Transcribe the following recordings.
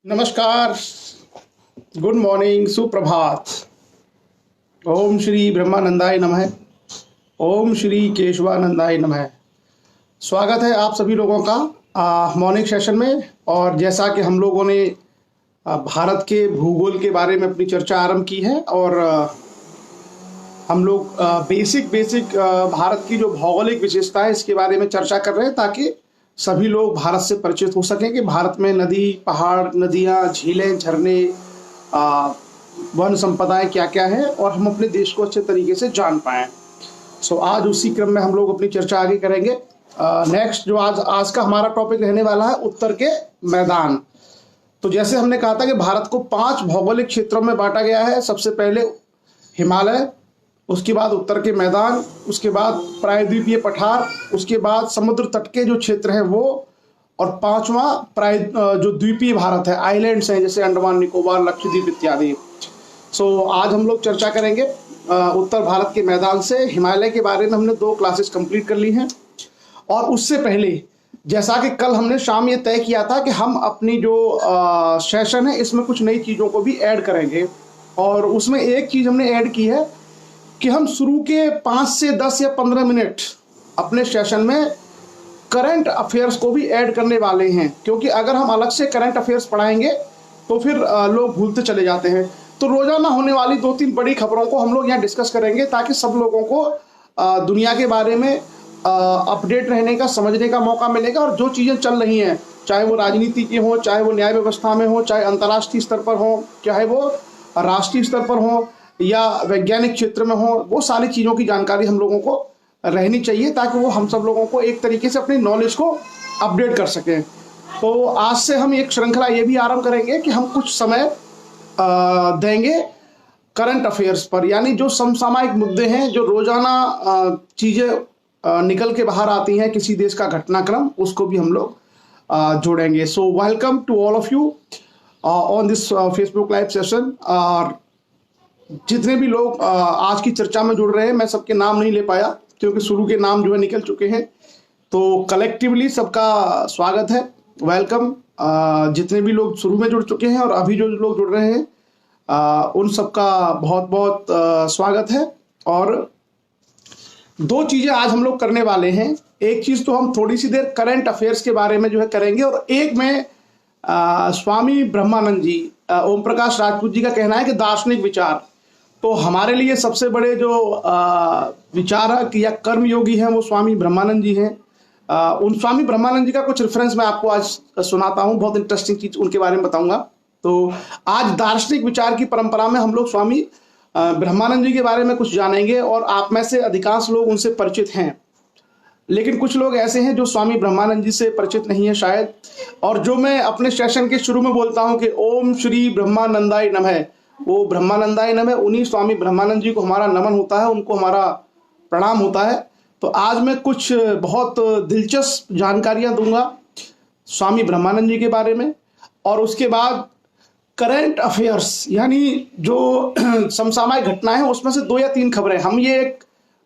नमस्कार, good morning, सुप्रभात। ओम श्री ब्रह्मानंदाय नमः। ओम श्री केशवानंदाय नमः। स्वागत है आप सभी लोगों का मॉर्निंग सेशन में। और जैसा कि हम लोगों ने भारत के भूगोल के बारे में अपनी चर्चा आरंभ की है और हम लोग बेसिक भारत की जो भौगोलिक विशेषता है इसके बारे में चर्चा कर रहे हैं, ताकि सभी लोग भारत से परिचित हो सकें कि भारत में नदी, पहाड़, नदियाँ, झीलें, झरने, वन संपदाएं क्या क्या है और हम अपने देश को अच्छे तरीके से जान पाएँ। सो आज उसी क्रम में हम लोग अपनी चर्चा आगे करेंगे। नेक्स्ट जो आज का हमारा टॉपिक रहने वाला है, उत्तर के मैदान। तो जैसे हमने कहा था कि भारत को 5 भौगोलिक क्षेत्रों में बांटा गया है। सबसे पहले हिमालय, उसके बाद उत्तर के मैदान, उसके बाद प्रायद्वीपीय पठार, उसके बाद समुद्र तट के जो क्षेत्र हैं वो, और 5वां जो द्वीपीय भारत है, आइलैंड्स हैं जैसे अंडमान निकोबार, लक्षद्वीप इत्यादि। सो आज हम लोग चर्चा करेंगे उत्तर भारत के मैदान से। हिमालय के बारे में हमने 2 क्लासेस कंप्लीट कर ली हैं। और उससे पहले जैसा कि कल हमने शाम ये तय किया था कि हम अपनी जो सेशन है इसमें कुछ नई चीज़ों को भी ऐड करेंगे। और उसमें एक चीज़ हमने ऐड की है कि हम शुरू के 5 से 10 या 15 मिनट अपने सेशन में करंट अफेयर्स को भी ऐड करने वाले हैं, क्योंकि अगर हम अलग से करंट अफेयर्स पढ़ाएंगे तो फिर लोग भूलते चले जाते हैं। तो रोजाना होने वाली 2-3 बड़ी खबरों को हम लोग यहाँ डिस्कस करेंगे, ताकि सब लोगों को दुनिया के बारे में अपडेट रहने का, समझने का मौका मिलेगा। और जो चीज़ें चल रही हैं, चाहे वो राजनीति की हो, चाहे वो न्याय व्यवस्था में हो, चाहे अंतर्राष्ट्रीय स्तर पर हो, चाहे वो राष्ट्रीय स्तर पर हो या वैज्ञानिक क्षेत्र में हो, वो सारी चीज़ों की जानकारी हम लोगों को रहनी चाहिए, ताकि वो हम सब लोगों को एक तरीके से अपनी नॉलेज को अपडेट कर सकें। तो आज से हम एक श्रृंखला ये भी आरंभ करेंगे कि हम कुछ समय देंगे करंट अफेयर्स पर, यानी जो समसामयिक मुद्दे हैं, जो रोजाना चीज़ें निकल के बाहर आती हैं, किसी देश का घटनाक्रम, उसको भी हम लोग जोड़ेंगे। So welcome to all of you on this Facebook live session. और जितने भी लोग आज की चर्चा में जुड़ रहे हैं, मैं सबके नाम नहीं ले पाया क्योंकि शुरू के नाम जो है निकल चुके हैं। तो कलेक्टिवली सबका स्वागत है, वेलकम। जितने भी लोग शुरू में जुड़ चुके हैं और अभी जो लोग जुड़ रहे हैं, उन सबका बहुत बहुत स्वागत है। और 2 चीज़ें आज हम लोग करने वाले हैं। एक चीज़ तो हम थोड़ी सी देर करंट अफेयर्स के बारे में जो है करेंगे, और एक में स्वामी ब्रह्मानंद जी, ओम प्रकाश राजपूत जी का कहना है कि दार्शनिक विचार। तो हमारे लिए सबसे बड़े जो विचारक या कर्मयोगी हैं वो स्वामी ब्रह्मानंद जी हैं। उन स्वामी ब्रह्मानंद जी का कुछ रेफरेंस मैं आपको आज सुनाता हूँ, बहुत इंटरेस्टिंग चीज उनके बारे में बताऊंगा। तो आज दार्शनिक विचार की परंपरा में हम लोग स्वामी ब्रह्मानंद जी के बारे में कुछ जानेंगे। और आप में से अधिकांश लोग उनसे परिचित हैं, लेकिन कुछ लोग ऐसे हैं जो स्वामी ब्रह्मानंद जी से परिचित नहीं है शायद। और जो मैं अपने सेशन के शुरू में बोलता हूँ कि ओम श्री ब्रह्मानंदाय नमः, वो ब्रह्मानंदाय नमः, उन्हीं स्वामी ब्रह्मानंद जी को हमारा नमन होता है, उनको हमारा प्रणाम होता है। तो आज मैं कुछ बहुत दिलचस्प जानकारियां दूंगा स्वामी ब्रह्मानंद जी के बारे में। और उसके बाद करंट अफेयर्स, यानी जो समसामयिक घटनाएं हैं उसमें से 2 या 3 खबरें, हम ये एक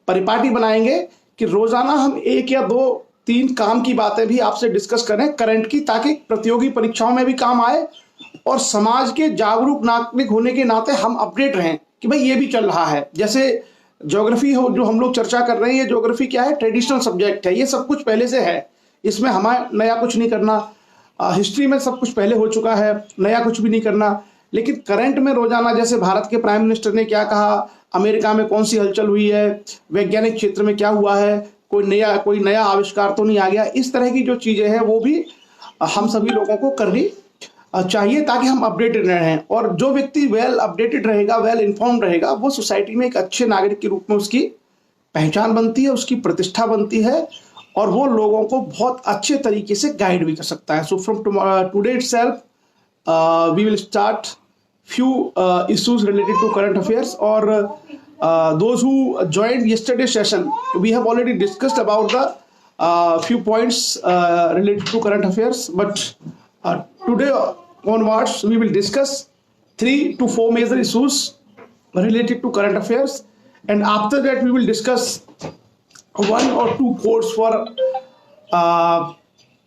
परिपाटी बनाएंगे कि रोजाना हम 1 या 2-3 काम की बातें भी आपसे डिस्कस करें करंट की, ताकि प्रतियोगी परीक्षाओं में भी काम आए और समाज के जागरूक नागरिक होने के नाते हम अपडेट रहें कि भाई ये भी चल रहा है। जैसे ज्योग्राफी हो जो हम लोग चर्चा कर रहे हैं, ये ज्योग्राफी क्या है, ट्रेडिशनल सब्जेक्ट है, ये सब कुछ पहले से है, इसमें हमें नया कुछ नहीं करना। हिस्ट्री में सब कुछ पहले हो चुका है, नया कुछ भी नहीं करना। लेकिन करंट में रोजाना जैसे भारत के प्राइम मिनिस्टर ने क्या कहा, अमेरिका में कौन सी हलचल हुई है, वैज्ञानिक क्षेत्र में क्या हुआ है, कोई नया आविष्कार तो नहीं आ गया, इस तरह की जो चीजें हैं वो भी हम सभी लोगों को करनी चाहिए, ताकि हम अपडेटेड रहें। और जो व्यक्ति वेल अपडेटेड रहेगा, वेल इन्फॉर्म्ड रहेगा, वो सोसाइटी में एक अच्छे नागरिक के रूप में उसकी पहचान बनती है, उसकी प्रतिष्ठा बनती है, और वो लोगों को बहुत अच्छे तरीके से गाइड भी कर सकता है। So from today itself we will start few issues related to current affairs. Or those who joined yesterday's session, we have already discussed about the few points related to current affairs, but today onwards we will discuss 3 to 4 major issues related to current affairs, and after that we will discuss 1 or 2 quotes for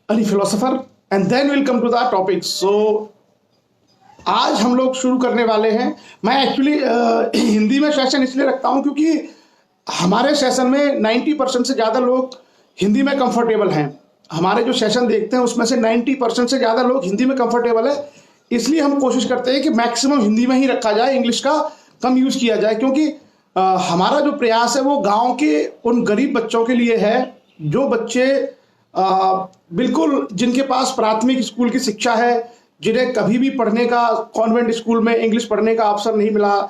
any philosopher, and then we'll come to the topics. So आज हम लोग शुरू करने वाले हैं। मैं actually Hindi में session इसलिए रखता हूं क्योंकि हमारे सेशन में 90% से ज़्यादा लोग हिंदी में कंफर्टेबल हैं। हमारे जो सेशन देखते हैं उसमें से 90% से ज़्यादा लोग हिंदी में कंफर्टेबल है, इसलिए हम कोशिश करते हैं कि मैक्सिमम हिंदी में ही रखा जाए, इंग्लिश का कम यूज़ किया जाए। क्योंकि हमारा जो प्रयास है वो गांव के उन गरीब बच्चों के लिए है जो बच्चे बिल्कुल जिनके पास प्राथमिक स्कूल की शिक्षा है, जिन्हें कभी भी पढ़ने का कॉन्वेंट स्कूल में इंग्लिश पढ़ने का अवसर नहीं मिला,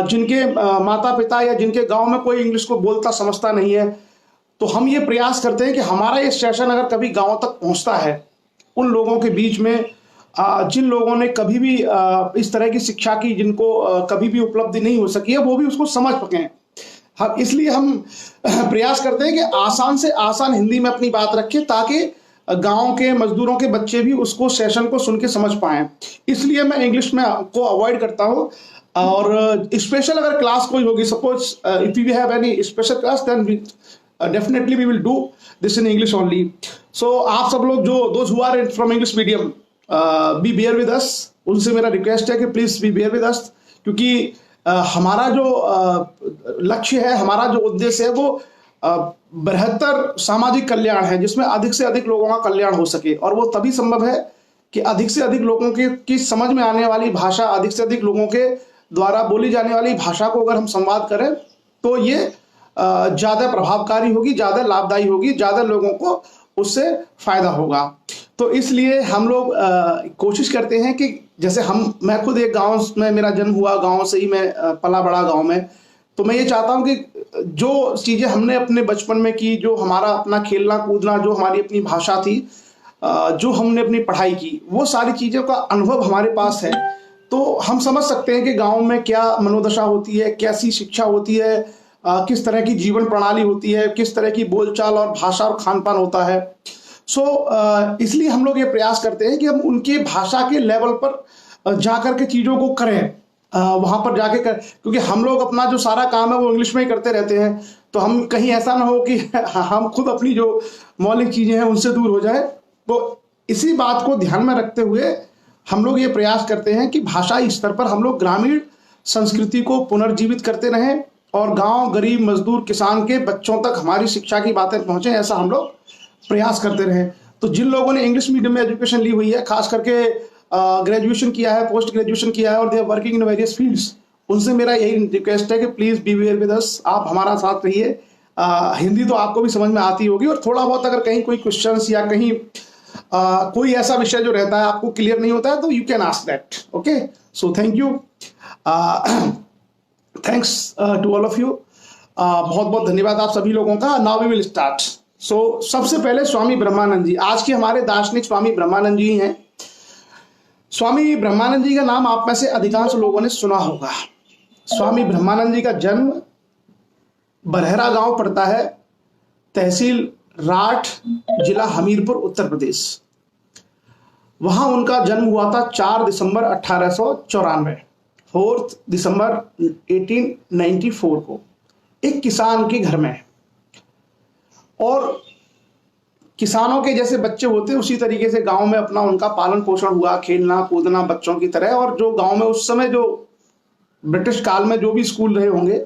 जिनके माता पिता या जिनके गांव में कोई इंग्लिश को बोलता समझता नहीं है। तो हम ये प्रयास करते हैं कि हमारा ये सेशन अगर कभी गांव तक पहुंचता है, उन लोगों के बीच में जिन लोगों ने कभी भी इस तरह की शिक्षा की, जिनको कभी भी उपलब्धि नहीं हो सकी है, वो भी उसको समझ सकें। हम इसलिए हम प्रयास करते हैं कि आसान से आसान हिंदी में अपनी बात रखें ताकि गांव के मजदूरों के बच्चे भी उसको सेशन को सुन के समझ पाएं। इसलिए मैं इंग्लिश में को अवॉइड करता हूँ। और स्पेशल अगर क्लास कोई होगी, suppose if we have any special class, then definitely we will do this in English only. So आप सब लोग जो those who are from English medium, be bear with us, उनसे मेरा रिक्वेस्ट है कि please be bear with us. क्योंकि हमारा जो लक्ष्य है, हमारा जो उद्देश्य है वो बृहत्तर सामाजिक कल्याण है, जिसमें अधिक से अधिक लोगों का कल्याण हो सके। और वो तभी संभव है कि अधिक से अधिक लोगों की समझ में आने वाली भाषा, अधिक से अधिक लोगों के द्वारा बोली जाने वाली भाषा को अगर हम संवाद करें तो ये ज़्यादा प्रभावकारी होगी, ज़्यादा लाभदायी होगी, ज़्यादा लोगों को उससे फायदा होगा। तो इसलिए हम लोग कोशिश करते हैं कि जैसे मैं खुद एक गांव में मेरा जन्म हुआ, गांव से ही मैं पला बड़ा गांव में। तो मैं ये चाहता हूं कि जो चीज़ें हमने अपने बचपन में की, जो हमारा अपना खेलना कूदना, जो हमारी अपनी भाषा थी, जो हमने अपनी पढ़ाई की, वो सारी चीज़ों का अनुभव हमारे पास है। तो हम समझ सकते हैं कि गांव में क्या मनोदशा होती है, कैसी शिक्षा होती है, किस तरह की जीवन प्रणाली होती है, किस तरह की बोलचाल और भाषा और खान पान होता है। इसलिए हम लोग ये प्रयास करते हैं कि हम उनके भाषा के लेवल पर जाकर के चीज़ों को करें, वहाँ पर जाके कर, क्योंकि हम लोग अपना जो सारा काम है वो इंग्लिश में ही करते रहते हैं। तो हम कहीं ऐसा ना हो कि हम खुद अपनी जो मौलिक चीज़ें हैं उनसे दूर हो जाए। तो इसी बात को ध्यान में रखते हुए हम लोग ये प्रयास करते हैं कि भाषाई स्तर पर हम लोग ग्रामीण संस्कृति को पुनर्जीवित करते रहें और गांव, गरीब, मजदूर, किसान के बच्चों तक हमारी शिक्षा की बातें पहुंचे, ऐसा हम लोग प्रयास करते रहे। तो जिन लोगों ने इंग्लिश मीडियम में एजुकेशन ली हुई है, खास करके ग्रेजुएशन किया है, पोस्ट ग्रेजुएशन किया है और they are working in various fields, उनसे मेरा यही रिक्वेस्ट है कि please be aware with us, आप हमारा साथ रहिए। हिंदी तो आपको भी समझ में आती होगी और थोड़ा बहुत अगर कहीं कोई क्वेश्चंस या कहीं कोई ऐसा विषय जो रहता है आपको क्लियर नहीं होता है तो you can ask that. Okay, so thank you, thanks to all of you. बहुत बहुत धन्यवाद आप सभी लोगों का। Now we will start. सबसे पहले स्वामी ब्रह्मानंद जी, आज के हमारे दार्शनिक स्वामी ब्रह्मानंद जी हैं। स्वामी ब्रह्मानंद जी का नाम आप में से अधिकांश लोगों ने सुना होगा। स्वामी ब्रह्मानंद जी का जन्म बरहरा गांव पड़ता है, तहसील राठ, जिला हमीरपुर, उत्तर प्रदेश। वहां उनका जन्म हुआ था 4 दिसंबर 1894, 4 दिसंबर 1894 को, एक किसान के घर में। और किसानों के जैसे बच्चे होते उसी तरीके से गांव में अपना उनका पालन पोषण हुआ, खेलना कूदना बच्चों की तरह। और जो गांव में उस समय जो ब्रिटिश काल में जो भी स्कूल रहे होंगे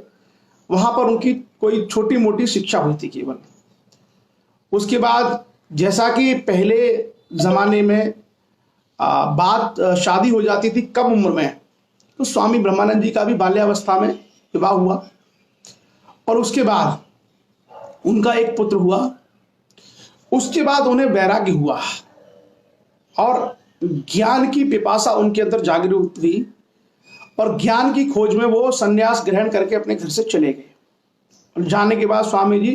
वहां पर उनकी कोई छोटी मोटी शिक्षा हुई थी केवल। उसके बाद जैसा कि पहले जमाने में बात शादी हो जाती थी कम उम्र में, तो स्वामी ब्रह्मानंद जी का भी बाल्यावस्था में विवाह हुआ और उसके बाद उनका एक पुत्र हुआ। उसके बाद उन्हें वैराग्य हुआ और ज्ञान की पिपासा उनके अंदर जागृत हुई और ज्ञान की खोज में वो संन्यास ग्रहण करके अपने घर से चले गए। और जाने के बाद स्वामी जी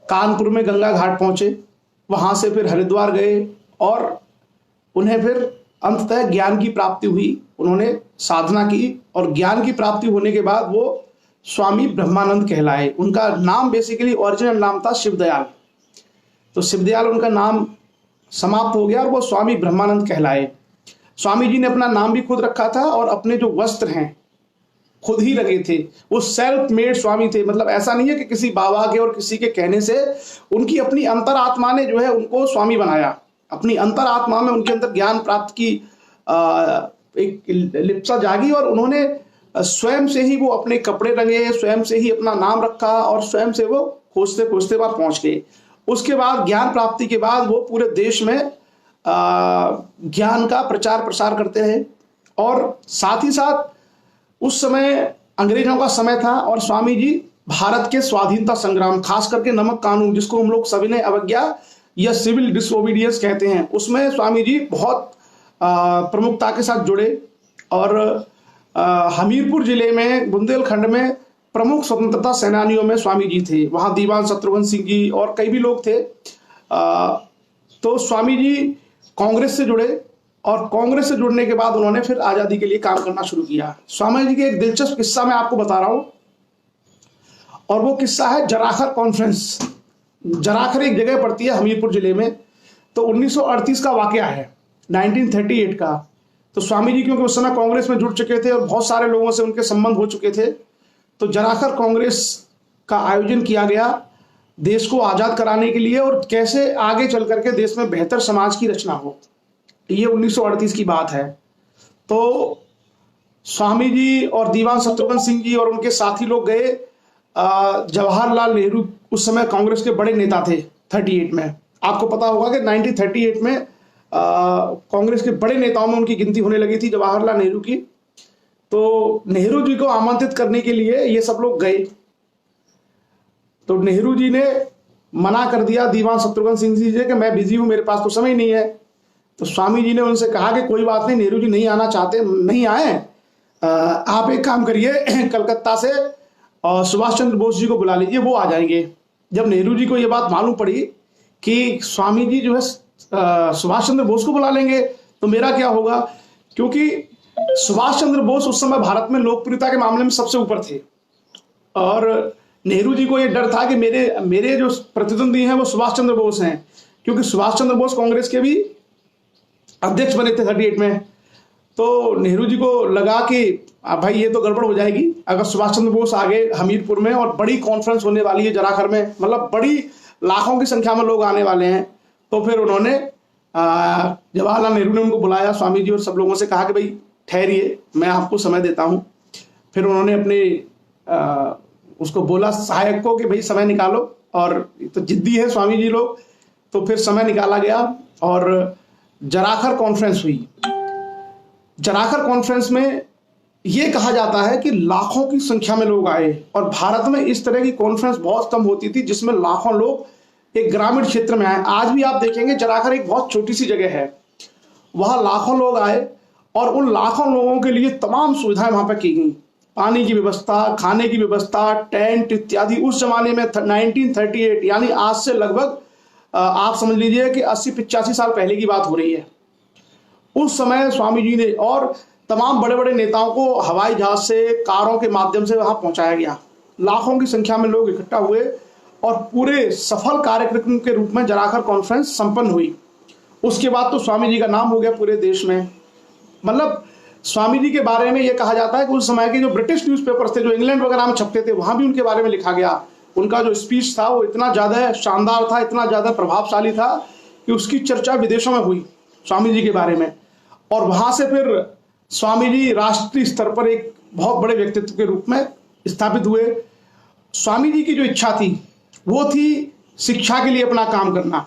कानपुर में गंगा घाट पहुंचे, वहां से फिर हरिद्वार गए और उन्हें फिर अंततः ज्ञान की प्राप्ति हुई। उन्होंने साधना की और ज्ञान की प्राप्ति होने के बाद वो स्वामी ब्रह्मानंद कहलाए। उनका नाम बेसिकली ओरिजिनल नाम था शिवदयाल, तो शिवदयाल उनका नाम समाप्त हो गया और वो स्वामी ब्रह्मानंद कहलाए। स्वामी जी ने अपना नाम भी खुद रखा था और अपने जो वस्त्र हैं खुद ही लगे थे। वो सेल्फ मेड स्वामी थे, मतलब ऐसा नहीं है कि किसी बाबा के और किसी के कहने से, उनकी अपनी अंतरात्मा ने जो है उनको स्वामी बनाया। अपनी अंतरात्मा में उनके अंदर ज्ञान प्राप्त की एक लिप्सा जागी और उन्होंने स्वयं से ही वो अपने कपड़े रंगे, स्वयं से ही अपना नाम रखा और स्वयं से वो खोजते खोजते वहां पहुंच गए। उसके बाद ज्ञान प्राप्ति के बाद वो पूरे देश में ज्ञान का प्रचार प्रसार करते रहे। और साथ ही साथ उस समय अंग्रेजों का समय था और स्वामी जी भारत के स्वाधीनता संग्राम, खास करके नमक कानून जिसको हम लोग सविनय अवज्ञा या सिविल डिसओबीडियंस कहते हैं, उसमें स्वामी जी बहुत प्रमुखता के साथ जुड़े। और हमीरपुर जिले में बुंदेलखंड में प्रमुख स्वतंत्रता सेनानियों में स्वामी जी थे। वहां दीवान शत्रुघ्न सिंह जी और कई भी लोग थे। तो स्वामी जी कांग्रेस से जुड़े और कांग्रेस से जुड़ने के बाद उन्होंने फिर आजादी के लिए काम करना शुरू किया। स्वामी जी के एक दिलचस्प किस्सा मैं आपको बता रहा हूं और वो किस्सा है जराखर कॉन्फ्रेंस। जराखर एक जगह पड़ती है हमीरपुर जिले में। तो 1938 का वाकया है, 1938 का। तो स्वामी जी क्योंकि उस समय कांग्रेस में जुड़ चुके थे और बहुत सारे लोगों से उनके संबंध हो चुके थे, तो जराखर कांग्रेस का आयोजन किया गया देश को आजाद कराने के लिए और कैसे आगे चल करके देश में बेहतर समाज की रचना हो। ये 1938 की बात है। तो स्वामी जी और दीवान शत्रुघ्न सिंह जी और उनके साथी लोग गए। जवाहरलाल नेहरू उस समय कांग्रेस के बड़े नेता थे 38 में। आपको पता होगा कि 1938 में कांग्रेस के बड़े नेताओं में उनकी गिनती होने लगी थी, जवाहरलाल नेहरू की। तो नेहरू जी को आमंत्रित करने के लिए ये सब लोग गए। तो नेहरू जी ने मना कर दिया दीवान शत्रुघ्न सिंह जी से कि मैं बिजी हूं, मेरे पास तो समय नहीं है। तो स्वामी जी ने उनसे कहा कि कोई बात नहीं, नेहरू जी नहीं आना चाहते, नहीं आए, आप एक काम करिए, कलकत्ता से और सुभाष चंद्र बोस जी को बुला लीजिए, वो आ जाएंगे। जब नेहरू जी को ये बात मालूम पड़ी कि स्वामी जी जो है सुभाष चंद्र बोस को बुला लेंगे तो मेरा क्या होगा, क्योंकि सुभाष चंद्र बोस उस समय भारत में लोकप्रियता के मामले में सबसे ऊपर थे। और नेहरू जी को यह डर था कि मेरे जो प्रतिद्वंदी हैं वो सुभाष चंद्र बोस हैं, क्योंकि सुभाष चंद्र बोस कांग्रेस के भी अध्यक्ष बने थे 38 में। तो नेहरू जी को लगा कि भाई ये तो गड़बड़ हो जाएगी अगर सुभाष चंद्र बोस आ गए हमीरपुर में और बड़ी कॉन्फ्रेंस होने वाली है जराखर में, मतलब बड़ी लाखों की संख्या में लोग आने वाले हैं। तो फिर उन्होंने जवाहरलाल नेहरू ने उनको बुलाया, स्वामी जी और सब लोगों से कहा कि भाई ठहरिए, मैं आपको समय देता हूं। फिर उन्होंने अपने उसको बोला सहायक को कि भाई समय निकालो, और तो जिद्दी है स्वामी जी लोग। तो फिर समय निकाला गया और जराखर कॉन्फ्रेंस हुई। जराखर कॉन्फ्रेंस में यह कहा जाता है कि लाखों की संख्या में लोग आए और भारत में इस तरह की कॉन्फ्रेंस बहुत कम होती थी जिसमें लाखों लोग एक ग्रामीण क्षेत्र में आए। आज भी आप देखेंगे जराखर एक बहुत छोटी सी जगह है, वहां लाखों लोग आए और उन लाखों लोगों के लिए तमाम सुविधाएं वहां पर की गई, पानी की व्यवस्था, खाने की व्यवस्था, टेंट इत्यादि। उस जमाने में 1938 यानी आज से लगभग आप समझ लीजिए कि 80-85 साल पहले की बात हो रही है। उस समय स्वामी जी ने और तमाम बड़े बड़े नेताओं को हवाई जहाज से, कारों के माध्यम से वहां पहुंचाया गया। लाखों की संख्या में लोग इकट्ठा हुए और पूरे सफल कार्यक्रम के रूप में जराखर कॉन्फ्रेंस संपन्न हुई। उसके बाद तो स्वामी जी का नाम हो गया पूरे देश में। मतलब स्वामी जी के बारे में यह कहा जाता है कि उस समय के जो ब्रिटिश न्यूज़पेपर्स थे, जो इंग्लैंड वगैरह में छपते थे, वहां भी उनके बारे में लिखा गया। उनका जो स्पीच था वो इतना ज्यादा शानदार था, इतना ज्यादा प्रभावशाली था कि उसकी चर्चा विदेशों में हुई स्वामी जी के बारे में। और वहां से फिर स्वामी जी राष्ट्रीय स्तर पर एक बहुत बड़े व्यक्तित्व के रूप में स्थापित हुए। स्वामी जी की जो इच्छा थी वो थी शिक्षा के लिए अपना काम करना,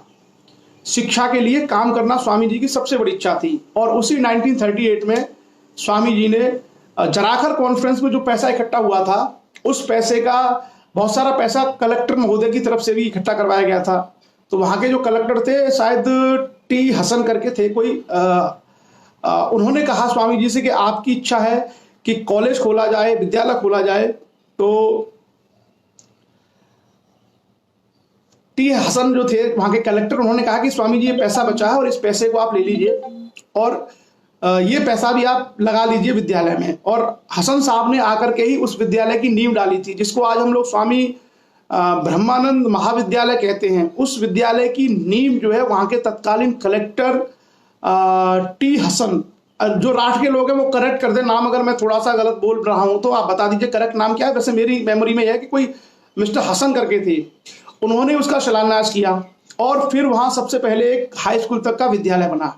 शिक्षा के लिए काम करना स्वामी जी की सबसे बड़ी इच्छा थी। और उसी 1938 में स्वामी जी ने जराखर कॉन्फ्रेंस में जो पैसा इकट्ठा हुआ था, उस पैसे का बहुत सारा पैसा कलेक्टर महोदय की तरफ से भी इकट्ठा करवाया गया था। तो वहां के जो कलेक्टर थे, शायद टी हसन करके थे कोई, उन्होंने कहा स्वामी जी से कि आपकी इच्छा है कि कॉलेज खोला जाए, विद्यालय खोला जाए। तो टी हसन जो थे वहां के कलेक्टर, उन्होंने कहा कि स्वामी जी ये पैसा बचा है और इस पैसे को आप ले लीजिए और ये पैसा भी आप लगा लीजिए विद्यालय में। और हसन साहब ने आकर के ही उस विद्यालय की नींव डाली थी, जिसको आज हम लोग स्वामी ब्रह्मानंद महाविद्यालय कहते हैं। उस विद्यालय की नींव जो है वहां के तत्कालीन कलेक्टर टी हसन, जो राष्ट्र के लोग हैं वो करेक्ट कर दे नाम, अगर मैं थोड़ा सा गलत बोल रहा हूं तो आप बता दीजिए करेक्ट नाम क्या है। वैसे मेरी मेमोरी में यह है कि कोई मिस्टर हसन करके थे, उन्होंने उसका शिलान्यास किया। और फिर वहां सबसे पहले एक हाई स्कूल तक का विद्यालय बना।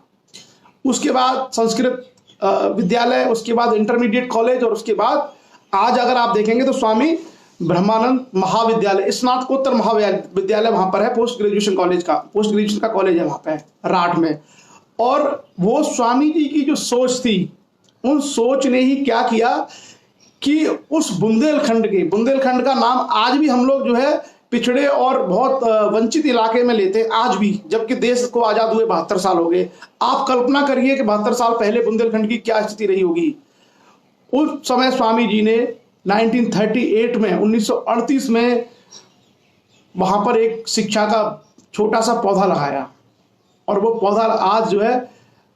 उसके बाद संस्कृत विद्यालय, उसके बाद इंटरमीडिएट कॉलेज, और उसके बाद आज अगर आप देखेंगे तो स्वामी ब्रह्मानंद महाविद्यालय, स्नातकोत्तर महाविद्यालय वहां पर है, पोस्ट ग्रेजुएशन का कॉलेज है वहां पे राठ में। और वो स्वामी जी की जो सोच थी, उन सोच ने ही क्या किया कि उस बुंदेलखंड का नाम आज भी हम लोग जो है पिछड़े और बहुत वंचित इलाके में लेते हैं आज भी, जबकि देश को आजाद हुए 72 साल हो गए। आप कल्पना करिए कि 72 साल पहले बुंदेलखंड की क्या स्थिति रही होगी। उस समय स्वामी जी ने 1938 में 1938 में वहां पर एक शिक्षा का छोटा सा पौधा लगाया, और वो पौधा आज जो है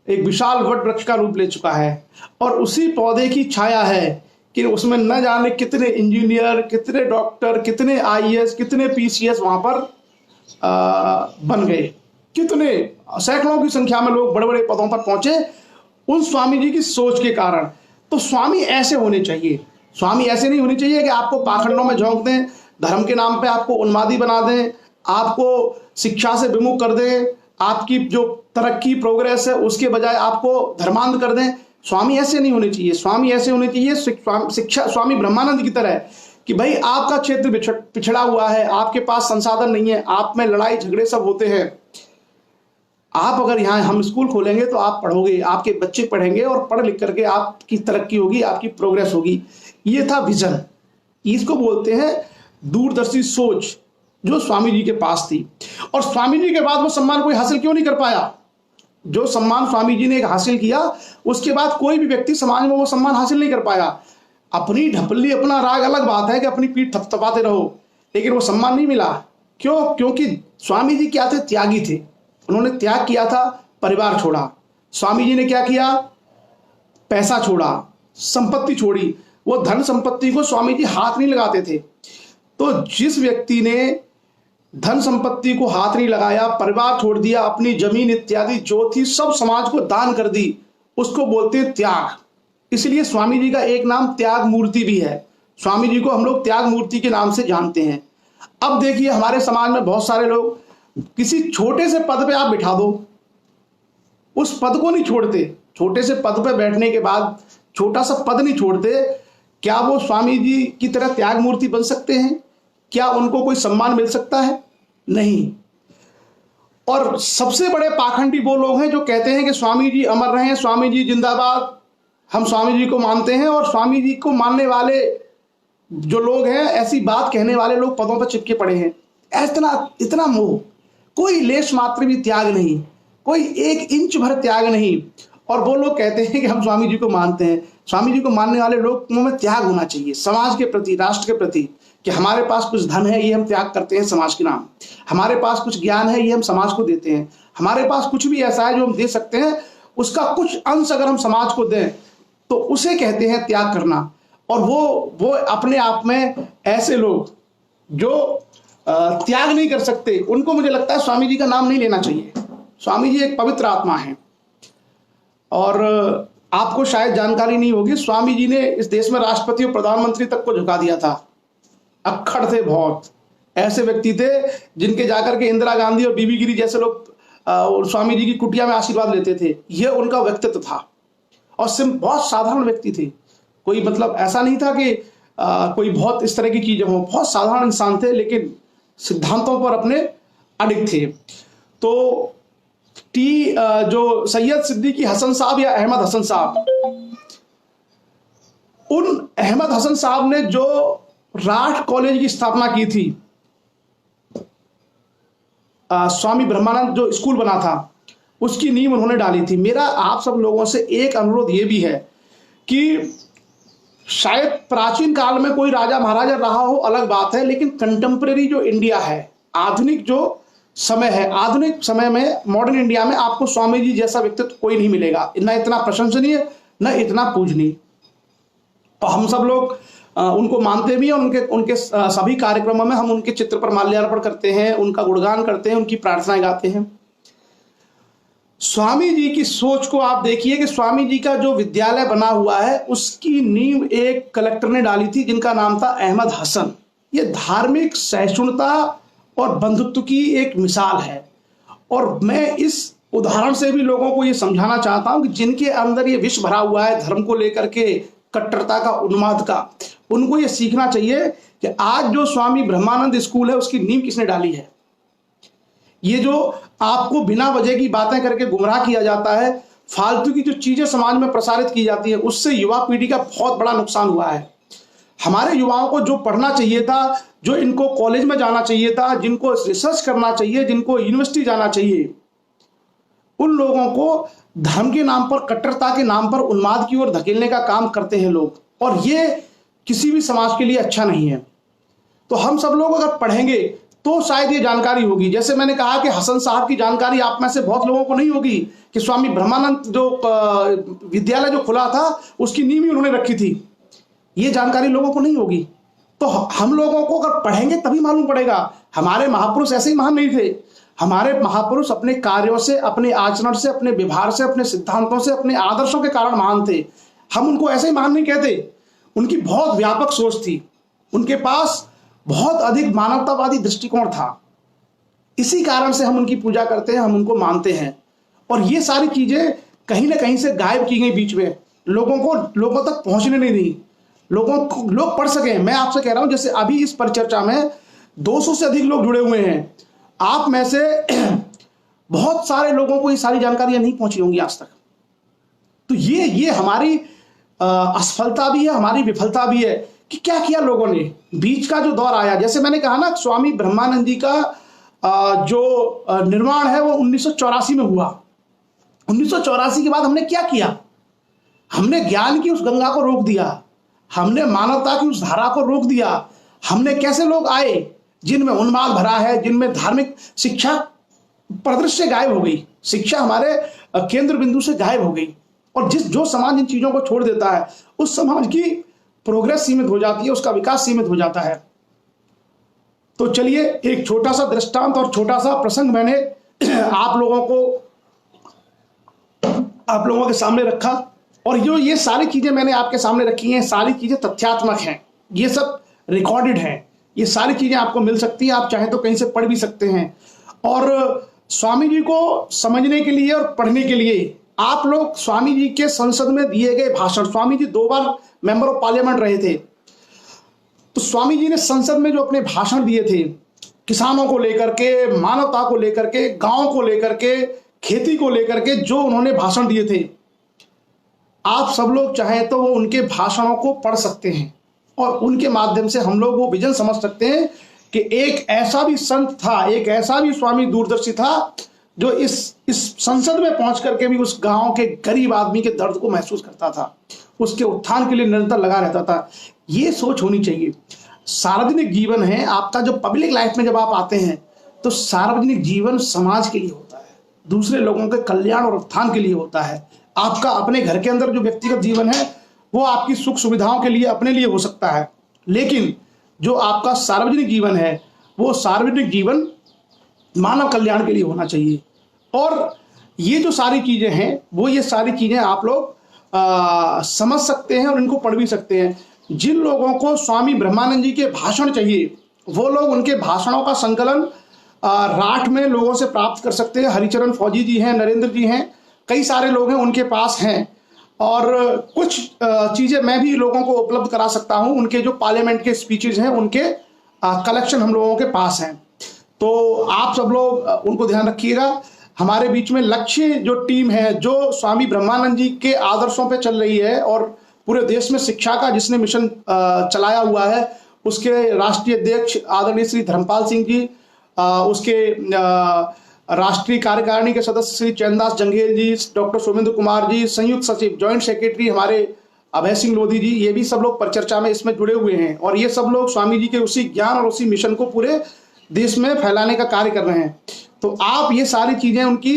एक विशाल वट वृक्ष का रूप ले चुका है। और उसी पौधे की छाया है कि उसमें न जाने कितने इंजीनियर, कितने डॉक्टर, कितने आईएएस, कितने पीसीएस वहां पर बन गए, कितने सैकड़ों की संख्या में लोग बड़े बड़े पदों पर पहुंचे उन स्वामी जी की सोच के कारण। तो स्वामी ऐसे होने चाहिए। स्वामी ऐसे नहीं होने चाहिए कि आपको पाखंडों में झोंक दें, धर्म के नाम पे आपको उन्मादी बना दें, आपको शिक्षा से विमुख कर दें, आपकी जो तरक्की प्रोग्रेस है उसके बजाय आपको धर्मांध कर दें। स्वामी ऐसे नहीं होने चाहिए। स्वामी ऐसे होने चाहिए शिक्षा स्वामी ब्रह्मानंद की तरह कि भाई आपका क्षेत्र पिछड़ा हुआ है, आपके पास संसाधन नहीं है, आप में लड़ाई झगड़े सब होते हैं। आप अगर यहाँ हम स्कूल खोलेंगे तो आप पढ़ोगे, आपके बच्चे पढ़ेंगे और पढ़ लिख करके आपकी तरक्की होगी, आपकी प्रोग्रेस होगी। ये था विजन, इसको बोलते हैं दूरदर्शी सोच, जो स्वामी जी के पास थी। और स्वामी जी के बाद वो सम्मान कोई हासिल क्यों नहीं कर पाया? जो सम्मान स्वामी जी ने हासिल किया, उसके बाद कोई भी व्यक्ति समाज में वो सम्मान हासिल नहीं कर पाया। अपनी ढपली, अपना राग अलग बात है कि अपनी पीठ थपथपाते रहो, लेकिन वो सम्मान नहीं मिला। क्यों? क्योंकि स्वामी जी क्या थे? त्यागी थे। उन्होंने त्याग किया था, परिवार छोड़ा। स्वामी जी ने क्या किया? पैसा छोड़ा, संपत्ति छोड़ी। वो धन संपत्ति को स्वामी जी हाथ नहीं लगाते थे। तो जिस व्यक्ति ने धन संपत्ति को हाथ नहीं लगाया, परिवार छोड़ दिया, अपनी जमीन इत्यादि जो थी सब समाज को दान कर दी, उसको बोलते हैं त्याग। इसलिए स्वामी जी का एक नाम त्याग मूर्ति भी है। स्वामी जी को हम लोग त्याग मूर्ति के नाम से जानते हैं। अब देखिए हमारे समाज में बहुत सारे लोग, किसी छोटे से पद पे आप बिठा दो, उस पद को नहीं छोड़ते। छोटे से पद पे बैठने के बाद छोटा सा पद नहीं छोड़ते। क्या वो स्वामी जी की तरह त्याग मूर्ति बन सकते हैं? क्या उनको कोई सम्मान मिल सकता है? नहीं। और सबसे बड़े पाखंडी वो लोग हैं जो कहते हैं कि स्वामी जी अमर रहे, स्वामी जी जिंदाबाद, हम स्वामी जी को मानते हैं। और स्वामी जी को मानने वाले जो लोग हैं, ऐसी बात कहने वाले लोग पदों पर चिपके पड़े हैं। इतना मोह, कोई लेश मात्र भी त्याग नहीं, कोई 1 इंच भर त्याग नहीं। और वो लोग कहते हैं कि हम स्वामी जी को मानते हैं। स्वामी जी को मानने वाले लोगों में त्याग होना चाहिए, समाज के प्रति, राष्ट्र के प्रति, कि हमारे पास कुछ धन है, ये हम त्याग करते हैं समाज के नाम। हमारे पास कुछ ज्ञान है, ये हम समाज को देते हैं। हमारे पास कुछ भी ऐसा है जो हम दे सकते हैं, उसका कुछ अंश अगर हम समाज को दें तो उसे कहते हैं त्याग करना। और वो अपने आप में ऐसे लोग जो त्याग नहीं कर सकते, उनको मुझे लगता है स्वामी जी का नाम नहीं लेना चाहिए। स्वामी जी एक पवित्र आत्मा है। और आपको शायद जानकारी नहीं होगी, स्वामी जी ने इस देश में राष्ट्रपति और प्रधानमंत्री तक को झुका दिया था। अक्खड़ थे बहुत, ऐसे व्यक्ति थे जिनके जाकर के इंदिरा गांधी और बीबी गिरी जैसे लोग स्वामी जी की कुटिया में आशीर्वाद लेते थे। यह उनका व्यक्तित्व था। और बहुत साधारण व्यक्ति थे, कोई मतलब ऐसा नहीं था कि कोई बहुत इस तरह की चीजें हो। बहुत साधारण इंसान थे, लेकिन सिद्धांतों पर अपने अडिग थे। तो जो सैयद सिद्दीकी हसन साहब या अहमद हसन साहब, उन अहमद हसन साहब ने जो राठ कॉलेज की स्थापना की थी, स्वामी ब्रह्मानंद जो स्कूल बना था, उसकी नींव उन्होंने डाली थी। मेरा आप सब लोगों से एक अनुरोध ये भी है कि शायद प्राचीन काल में कोई राजा महाराजा रहा हो, अलग बात है, लेकिन कंटेम्प्रेरी जो इंडिया है, आधुनिक जो समय है, आधुनिक समय में, मॉडर्न इंडिया में आपको स्वामी जी जैसा व्यक्तित्व कोई नहीं मिलेगा। न इतना प्रशंसनीय, न इतना पूजनीय। तो हम सब लोग उनको मानते भी हैं। उनके सभी कार्यक्रमों में हम उनके चित्र पर माल्यार्पण करते हैं, उनका गुणगान करते हैं, उनकी प्रार्थनाएं गाते हैं। स्वामी जी की सोच को आप देखिए कि स्वामी जी का जो विद्यालय बना हुआ है, उसकी नींव एक कलेक्टर ने डाली थी जिनका नाम था अहमद हसन। ये धार्मिक सहिष्णुता और बंधुत्व की एक मिसाल है। और मैं इस उदाहरण से भी लोगों को ये समझाना चाहता हूं कि जिनके अंदर ये विष भरा हुआ है धर्म को लेकर के, कट्टरता का, उन्माद का, उनको ये सीखना चाहिए कि आज जो स्वामी ब्रह्मानंद स्कूल है उसकी नींव किसने डाली है। ये जो आपको बिना वजह की बातें करके गुमराह किया जाता है, फालतू की जो चीजें समाज में प्रसारित की जाती है, उससे युवा पीढ़ी का बहुत बड़ा नुकसान हुआ है। हमारे युवाओं को जो पढ़ना चाहिए था, जो इनको कॉलेज में जाना चाहिए था, जिनको रिसर्च करना चाहिए, जिनको यूनिवर्सिटी जाना चाहिए, उन लोगों को धर्म के नाम पर, कट्टरता के नाम पर उन्माद की ओर धकेलने का काम करते हैं लोग, और ये किसी भी समाज के लिए अच्छा नहीं है। तो हम सब लोग अगर पढ़ेंगे तो शायद ये जानकारी होगी। जैसे मैंने कहा कि हसन साहब की जानकारी आप में से बहुत लोगों को नहीं होगी कि स्वामी ब्रह्मानंद जो विद्यालय जो खुला था उसकी नींव ही उन्होंने रखी थी, ये जानकारी लोगों को नहीं होगी। तो हम लोगों को अगर पढ़ेंगे तभी मालूम पड़ेगा। हमारे महापुरुष ऐसे ही महान नहीं थे। हमारे महापुरुष अपने कार्यों से, अपने आचरण से, अपने व्यवहार से, अपने सिद्धांतों से, अपने आदर्शों के कारण महान थे। हम उनको ऐसे ही महान नहीं कहते। उनकी बहुत व्यापक सोच थी, उनके पास बहुत अधिक मानवतावादी दृष्टिकोण था। इसी कारण से हम उनकी पूजा करते हैं, हम उनको मानते हैं। और ये सारी चीजें कहीं ना कहीं से गायब की गई बीच में, लोगों तक पहुंचने नहीं दी, लोग पढ़ सके। मैं आपसे कह रहा हूं, जैसे अभी इस परिचर्चा में 200 से अधिक लोग जुड़े हुए हैं। आप में से बहुत सारे लोगों को ये सारी जानकारियां नहीं पहुंची होंगी आज तक। तो ये हमारी असफलता भी है, हमारी विफलता भी है कि क्या किया लोगों ने। बीच का जो दौर आया, जैसे मैंने कहा ना, स्वामी ब्रह्मानंद जी का जो निर्माण है वो 1984 में हुआ। 1984 के बाद हमने क्या किया? हमने ज्ञान की उस गंगा को रोक दिया, हमने मानवता की उस धारा को रोक दिया। हमने कैसे लोग आए जिनमें उन्माद भरा है, जिनमें धार्मिक शिक्षा परिदृश्य गायब हो गई, शिक्षा हमारे केंद्र बिंदु से गायब हो गई। और जो समाज इन चीजों को छोड़ देता है उस समाज की प्रोग्रेस सीमित हो जाती है, उसका विकास सीमित हो जाता है। तो चलिए, एक छोटा सा दृष्टांत और छोटा सा प्रसंग मैंने आप लोगों के सामने रखा। और ये सारी चीजें मैंने आपके सामने रखी हैं, सारी चीजें तथ्यात्मक हैं, ये सब रिकॉर्डेड हैं, ये सारी चीजें आपको मिल सकती हैं। आप चाहें तो कहीं से पढ़ भी सकते हैं। और स्वामी जी को समझने के लिए और पढ़ने के लिए आप लोग स्वामी जी के संसद में दिए गए भाषण, स्वामी जी 2 बार मेंबर ऑफ पार्लियामेंट रहे थे, तो स्वामी जी ने संसद में जो अपने भाषण दिए थे, किसानों को लेकर के, मानवता को लेकर के, गांव को लेकर के, खेती को लेकर के जो उन्होंने भाषण दिए थे, आप सब लोग चाहें तो वो उनके भाषणों को पढ़ सकते हैं और उनके माध्यम से हम लोग वो विजन समझ सकते हैं कि एक ऐसा भी संत था, एक ऐसा भी स्वामी दूरदर्शी था जो इस संसद में पहुंच करके भी उस गांव के गरीब आदमी के दर्द को महसूस करता था, उसके उत्थान के लिए निरंतर लगा रहता था। ये सोच होनी चाहिए। सार्वजनिक जीवन है आपका, जो पब्लिक लाइफ में जब आप आते हैं तो सार्वजनिक जीवन समाज के लिए होता है, दूसरे लोगों के कल्याण और उत्थान के लिए होता है। आपका अपने घर के अंदर जो व्यक्तिगत जीवन है वो आपकी सुख सुविधाओं के लिए, अपने लिए हो सकता है, लेकिन जो आपका सार्वजनिक जीवन है वो सार्वजनिक जीवन मानव कल्याण के लिए होना चाहिए। और ये जो सारी चीजें हैं वो ये सारी चीजें आप लोग समझ सकते हैं और इनको पढ़ भी सकते हैं। जिन लोगों को स्वामी ब्रह्मानंद जी के भाषण चाहिए वो लोग उनके भाषणों का संकलन राठ में लोगों से प्राप्त कर सकते हैं। हरिचरण फौजी जी हैं, नरेंद्र जी हैं, कई सारे लोग हैं, उनके पास हैं। और कुछ चीजें मैं भी लोगों को उपलब्ध करा सकता हूं। उनके जो पार्लियामेंट के स्पीचेज हैं उनके कलेक्शन हम लोगों के पास हैं, तो आप सब लोग उनको ध्यान रखिएगा। हमारे बीच में लक्ष्य जो टीम है जो स्वामी ब्रह्मानंद जी के आदर्शों पे चल रही है और पूरे देश में शिक्षा का जिसने मिशन चलाया हुआ है, उसके राष्ट्रीय अध्यक्ष आदरणीय श्री धर्मपाल सिंह जी, उसके राष्ट्रीय कार्यकारिणी के सदस्य श्री चैनदास जंगेल जी, डॉक्टर सोमेंद्र कुमार जी, संयुक्त सचिव ज्वाइंट सेक्रेटरी हमारे अभय सिंह लोधी जी, ये भी सब लोग परिचर्चा में इसमें जुड़े हुए हैं। और ये सब लोग स्वामी जी के उसी ज्ञान और उसी मिशन को पूरे देश में फैलाने का कार्य कर रहे हैं। तो आप ये सारी चीजें उनकी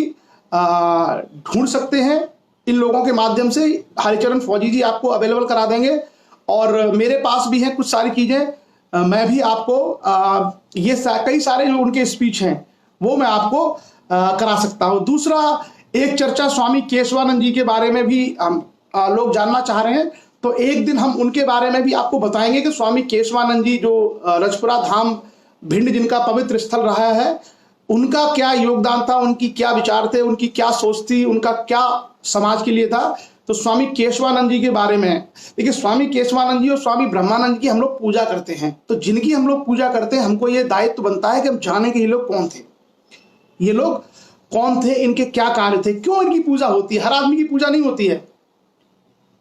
ढूंढ सकते हैं इन लोगों के माध्यम से। हरिचरण फौजी जी आपको अवेलेबल करा देंगे और मेरे पास भी हैं कुछ सारी चीजें। मैं भी आपको ये कई सारे जो उनके स्पीच हैं वो मैं आपको करा सकता हूं। दूसरा, एक चर्चा स्वामी केशवानंद जी के बारे में भी लोग जानना चाह रहे हैं, तो एक दिन हम उनके बारे में भी आपको बताएंगे कि स्वामी केशवानंद जी जो रजपुरा धाम भिंड जिनका पवित्र स्थल रहा है, उनका क्या योगदान था, उनकी क्या विचार थे, उनकी क्या सोच थी, उनका क्या समाज के लिए था। तो स्वामी केशवानंद जी के बारे में देखिए, स्वामी केशवानंद जी और स्वामी ब्रह्मानंद की हम लोग पूजा करते हैं, तो जिनकी हम लोग पूजा करते हैं हमको ये दायित्व बनता है कि हम जाने कि ये लोग कौन थे, ये लोग कौन थे, इनके क्या कार्य थे, क्यों इनकी पूजा होती है। हर आदमी की पूजा नहीं होती है,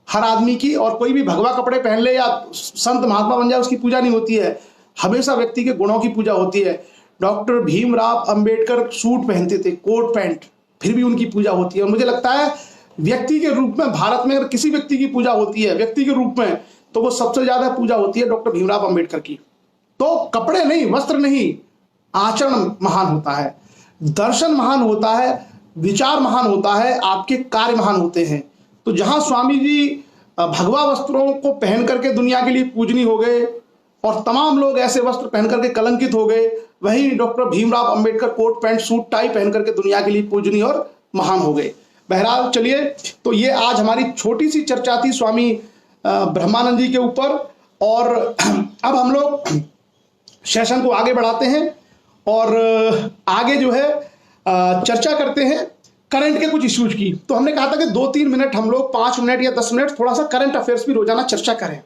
हर आदमी की, और कोई भी भगवा कपड़े पहन ले या संत महात्मा बन जाए उसकी पूजा नहीं होती है। हमेशा व्यक्ति के गुणों की पूजा होती है। डॉक्टर भीमराव अंबेडकर सूट पहनते थे, कोट पैंट, फिर भी उनकी पूजा होती है। और मुझे लगता है व्यक्ति के रूप में भारत में अगर किसी व्यक्ति की पूजा होती है व्यक्ति के रूप में, तो वो सबसे ज्यादा पूजा होती है डॉक्टर भीमराव अंबेडकर की। तो कपड़े नहीं, वस्त्र नहीं, आचरण महान होता है, दर्शन महान होता है, विचार महान होता है, आपके कार्य महान होते हैं। तो जहां स्वामी जी भगवा वस्त्रों को पहन करके दुनिया के लिए पूजनीय हो गए और तमाम लोग ऐसे वस्त्र पहन करके कलंकित हो गए, वहीं doctor Bhimrao Ambedkar coat pant suit tie पहन करके दुनिया के लिए पूजनीय और महान हो गए। बहरहाल चलिए, तो ये आज हमारी छोटी सी चर्चा थी स्वामी ब्रह्मानंद जी के ऊपर। और अब हम लोग सेशन को आगे बढ़ाते हैं और आगे जो है चर्चा करते हैं करंट के कुछ इश्यूज की। तो हमने कहा था कि 2-3 मिनट हम लोग 5 मिनट या 10 मिनट थोड़ा सा करंट अफेयर्स भी रोजाना चर्चा करें,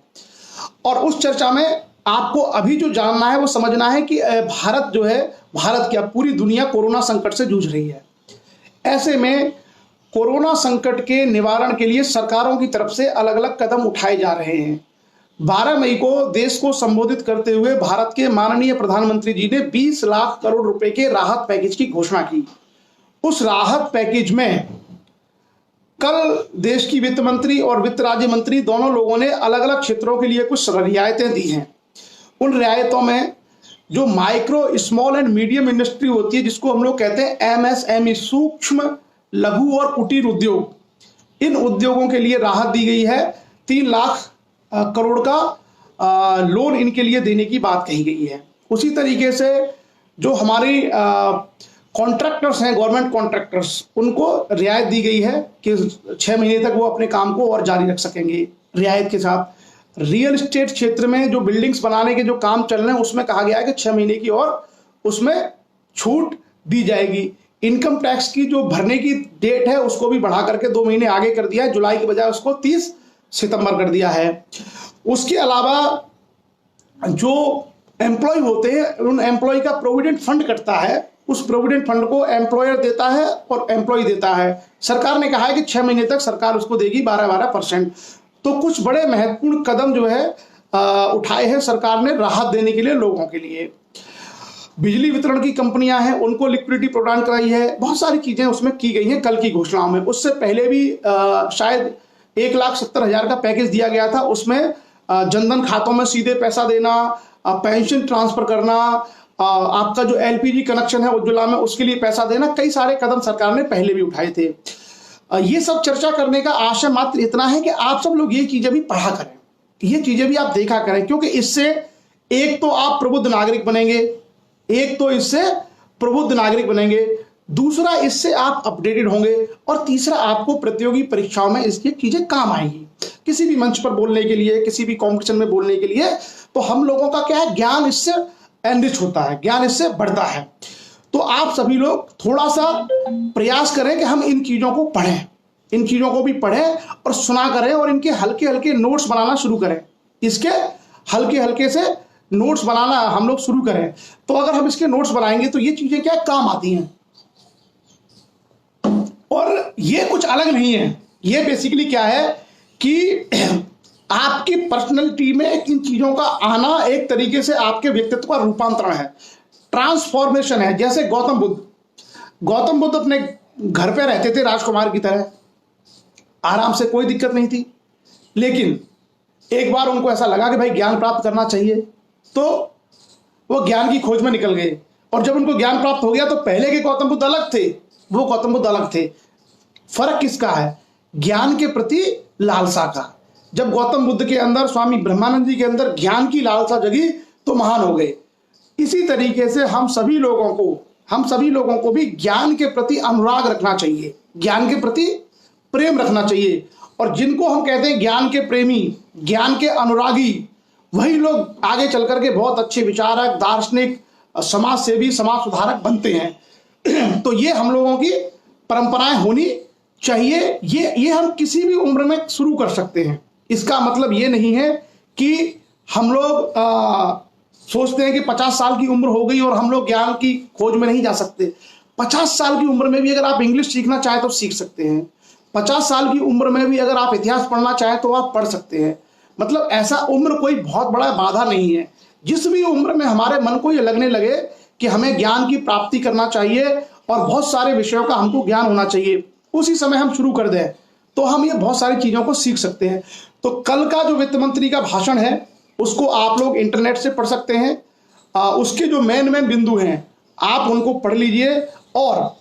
और उस चर्चा में आपको अभी जो जानना है वो समझना है कि भारत जो है, भारत क्या पूरी दुनिया कोरोना संकट से जूझ रही है। ऐसे में कोरोना संकट के निवारण के लिए सरकारों की तरफ से अलग अलग कदम उठाए जा रहे हैं। 12 मई को देश को संबोधित करते हुए भारत के माननीय प्रधानमंत्री जी ने 20 लाख करोड़ रुपए के राहत पैकेज की घोषणा की। उस राहत पैकेज में कल देश की वित्त मंत्री और वित्त राज्य मंत्री दोनों लोगों ने अलग अलग क्षेत्रों के लिए कुछ रियायतें दी हैं। उन रियायतों में जो micro small and medium industry होती है, जिसको हम लोग कहते हैं MSME, सूक्ष्म लघु और कुटीर उद्योग, इन उद्योगों के लिए राहत दी गई है। 3 लाख करोड़ का लोन इनके लिए देने की बात कही गई है। उसी तरीके से जो हमारी कॉन्ट्रैक्टर्स हैं, गवर्नमेंट कॉन्ट्रैक्टर्स, उनको रियायत दी गई है कि 6 महीने तक वो अपने काम को और जारी रख सकेंगे रियायत के साथ। रियल एस्टेट क्षेत्र में जो बिल्डिंग्स बनाने के जो काम चल रहे हैं उसमें कहा गया है कि 6 महीने की और उसमें छूट दी जाएगी। इनकम टैक्स की जो भरने की डेट है उसको भी बढ़ा करके 2 महीने आगे कर दिया है, जुलाई के बजाय उसको 30 सितंबर कर दिया है। उसके अलावा जो एम्प्लॉय होते हैं उन एम्प्लॉय का प्रोविडेंट फंड कटता है, उस प्रोविडेंट फंड को एम्प्लॉयर देता है और एम्प्लॉय देता है। सरकार ने कहा है कि 6 महीने तक सरकार उसको देगी 12-12%। तो कुछ बड़े महत्वपूर्ण कदम जो है उठाए हैं सरकार ने राहत देने के लिए लोगों के लिए। बिजली वितरण की कंपनियां हैं उनको लिक्विडिटी प्रदान कराई है, बहुत सारी चीजें उसमें की गई हैं कल की घोषणाओं में। उससे पहले भी शायद 1,70,000 का पैकेज दिया गया था, उसमें जनधन खातों में सीधे पैसा देना, पेंशन ट्रांसफर करना, आपका जो LPG कनेक्शन है उज्ज्वला में उसके लिए पैसा देना, कई सारे कदम सरकार ने पहले भी उठाए थे। ये सब चर्चा करने का आशय मात्र इतना है कि आप सब लोग ये चीजें भी पढ़ा करें, ये चीजें भी आप देखा करें, क्योंकि इससे एक तो आप प्रबुद्ध नागरिक बनेंगे, दूसरा इससे आप अपडेटेड होंगे, और तीसरा आपको प्रतियोगी परीक्षाओं में इसकी चीजें काम आएंगी। किसी भी मंच पर बोलने के लिए, किसी भी कॉम्पिटिशन में बोलने के लिए, तो हम लोगों का क्या है, ज्ञान इससे एनरिच होता है, ज्ञान इससे बढ़ता है। तो आप सभी लोग थोड़ा सा प्रयास करें कि हम इन चीजों को पढ़ें, इन चीजों को भी पढ़ें और सुना करें, और इनके हल्के हल्के नोट्स बनाना शुरू करें। इसके हल्के हल्के से नोट्स बनाना हम लोग शुरू करें, तो अगर हम इसके नोट्स बनाएंगे तो ये चीजें क्या काम आती हैं। और ये कुछ अलग नहीं है, ये बेसिकली क्या है कि आपकी पर्सनैलिटी में इन चीजों का आना एक तरीके से आपके व्यक्तित्व का रूपांतरण है, ट्रांसफॉर्मेशन है। जैसे गौतम बुद्ध अपने घर पे रहते थे राजकुमार की तरह, आराम से, कोई दिक्कत नहीं थी, लेकिन एक बार उनको ऐसा लगा कि भाई ज्ञान प्राप्त करना चाहिए, तो वो ज्ञान की खोज में निकल गए। और जब उनको ज्ञान प्राप्त हो गया तो पहले के गौतम बुद्ध अलग थे, वो गौतम बुद्ध अलग थे। फर्क किसका है? ज्ञान के प्रति लालसा का। जब गौतम बुद्ध के अंदर, स्वामी ब्रह्मानंद जी के अंदर ज्ञान की लालसा जगी तो महान हो गए। इसी तरीके से हम सभी लोगों को भी ज्ञान के प्रति अनुराग रखना चाहिए, ज्ञान के प्रति प्रेम रखना चाहिए। और जिनको हम कहते हैं ज्ञान के प्रेमी, ज्ञान के अनुरागी, वही लोग आगे चल करके बहुत अच्छे विचारक, दार्शनिक, समाज सेवी, समाज सुधारक बनते हैं। तो ये हम लोगों की परंपराएं होनी चाहिए। ये हम किसी भी उम्र में शुरू कर सकते हैं। इसका मतलब ये नहीं है कि हम लोग सोचते हैं कि 50 साल की उम्र हो गई और हम लोग ज्ञान की खोज में नहीं जा सकते। 50 साल की उम्र में भी अगर आप इंग्लिश सीखना चाहें तो सीख सकते हैं। 50 साल की उम्र में भी अगर आप इतिहास पढ़ना चाहें तो आप पढ़ सकते हैं। मतलब ऐसा उम्र कोई बहुत बड़ा बाधा नहीं है। जिस भी उम्र में हमारे मन को ये लगने लगे कि हमें ज्ञान की प्राप्ति करना चाहिए और बहुत सारे विषयों का हमको ज्ञान होना चाहिए, उसी समय हम शुरू कर दें तो हम ये बहुत सारी चीजों को सीख सकते हैं। तो कल का जो वित्त मंत्री का भाषण है उसको आप लोग इंटरनेट से पढ़ सकते हैं। उसके जो मेन बिंदु हैं आप उनको पढ़ लीजिए और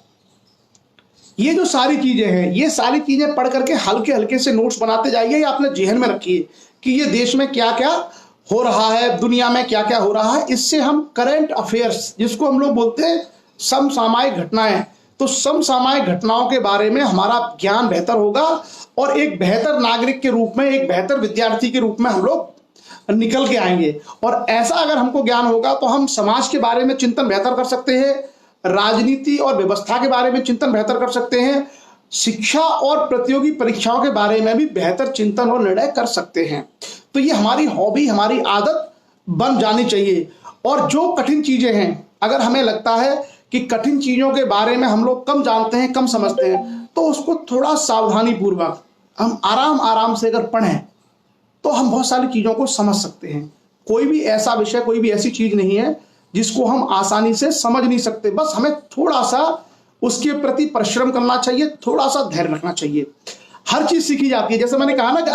ये जो सारी चीजें हैं ये सारी चीजें पढ़ करके हल्के हल्के से नोट्स बनाते जाइए या अपने जेहन में रखिए कि ये देश में क्या क्या हो रहा है, दुनिया में क्या क्या हो रहा है। इससे हम करंट अफेयर्स जिसको हम लोग बोलते हैं समसामयिक घटनाएं, तो समसामयिक घटनाओं के बारे में हमारा ज्ञान बेहतर होगा और एक बेहतर नागरिक के रूप में, एक बेहतर विद्यार्थी के रूप में हम लोग निकल के आएंगे। और ऐसा अगर हमको ज्ञान होगा तो हम समाज के बारे में चिंतन बेहतर कर सकते हैं, राजनीति और व्यवस्था के बारे में चिंतन बेहतर कर सकते हैं, शिक्षा और प्रतियोगी परीक्षाओं के बारे में भी बेहतर चिंतन और निर्णय कर सकते हैं। तो ये हमारी हॉबी, हमारी आदत बन जानी चाहिए। और जो कठिन चीजें हैं, अगर हमें लगता है कि कठिन चीजों के बारे में हम लोग कम जानते हैं, कम समझते हैं, तो उसको थोड़ा सावधानी पूर्वक हम आराम आराम से अगर पढ़ें तो हम बहुत सारी चीजों को समझ सकते हैं। कोई भी ऐसा विषय, कोई भी ऐसी चीज नहीं है जिसको हम आसानी से समझ नहीं सकते। बस हमें थोड़ा सा उसके प्रति परिश्रम करना चाहिए, थोड़ा सा धैर्य रखना चाहिए। हर चीज सीखी जाती है। जैसे मैंने कहा ना कि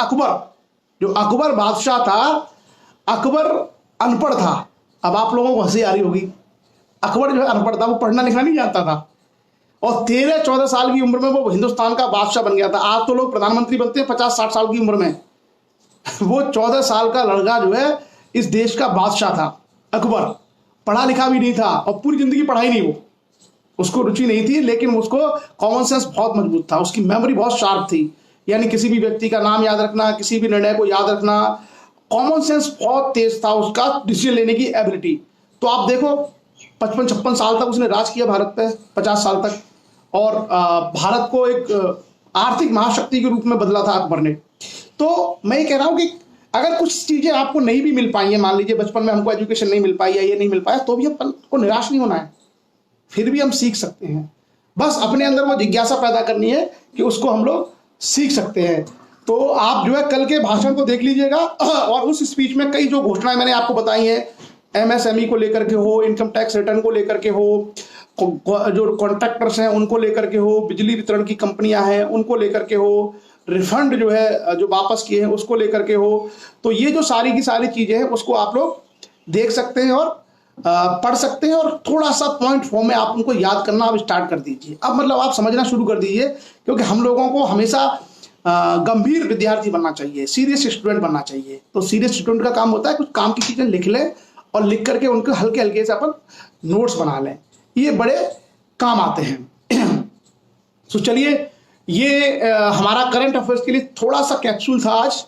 जो अकबर बादशाह था, अकबर अनपढ़ था। अब आप लोगों को हंसी आ रही होगी, अकबर जो है अनपढ़ था, वो पढ़ना लिखना नहीं जानता था और 13-14 साल की उम्र में वो हिंदुस्तान का बादशाह बन गया था। आज तो लोग प्रधानमंत्री बनते हैं 50-60 साल की उम्र में। वो 14 साल का लड़का जो है इस देश का बादशाह था। अकबर पढ़ा लिखा भी नहीं था और पूरी जिंदगी पढ़ाई नहीं, वो उसको रुचि नहीं थी, लेकिन उसको कॉमन सेंस बहुत मजबूत था, उसकी मेमोरी बहुत शार्प थी। यानी किसी भी व्यक्ति का नाम याद रखना, किसी भी निर्णय को याद रखना, कॉमन सेंस बहुत तेज था उसका, डिसीजन लेने की एबिलिटी। तो आप देखो 55-56 साल तक उसने राज किया भारत पे, 50 साल तक, और भारत को एक आर्थिक महाशक्ति के रूप में बदला था अकबर ने। तो मैं ये कह रहा हूं कि अगर कुछ चीजें आपको नहीं भी मिल पाई है, मान लीजिए बचपन में हमको एजुकेशन नहीं मिल पाई है, ये नहीं मिल पाया, तो भी हमको निराश नहीं होना है, फिर भी हम सीख सकते हैं। बस अपने अंदर वो जिज्ञासा पैदा करनी है कि उसको हम लोग सीख सकते हैं। तो आप जो है कल के भाषण को देख लीजिएगा और उस स्पीच में कई जो घोषणाएं मैंने आपको बताई हैं, एमएसएमई को लेकर के हो, इनकम टैक्स रिटर्न को लेकर के हो, जो कॉन्ट्रैक्टर्स हैं उनको लेकर के हो, बिजली वितरण की कंपनियां हैं उनको लेकर के हो, रिफंड जो है जो वापस किए हैं उसको लेकर के हो। तो ये जो सारी की सारी चीजें हैं उसको आप लोग देख सकते हैं और पढ़ सकते हैं और थोड़ा सा पॉइंट फॉर्म में आप उनको याद करना आप स्टार्ट कर दीजिए। अब मतलब आप समझना शुरू कर दीजिए, क्योंकि हम लोगों को हमेशा गंभीर विद्यार्थी बनना चाहिए, सीरियस स्टूडेंट बनना चाहिए। तो सीरियस स्टूडेंट का काम होता है कुछ काम की चीजें लिख लें और लिख करके उनको हल्के हल्के से अपन नोट्स बना लें, ये बड़े काम आते हैं। तो चलिए, ये हमारा करंट अफेयर्स के लिए थोड़ा सा कैप्सूल था आज।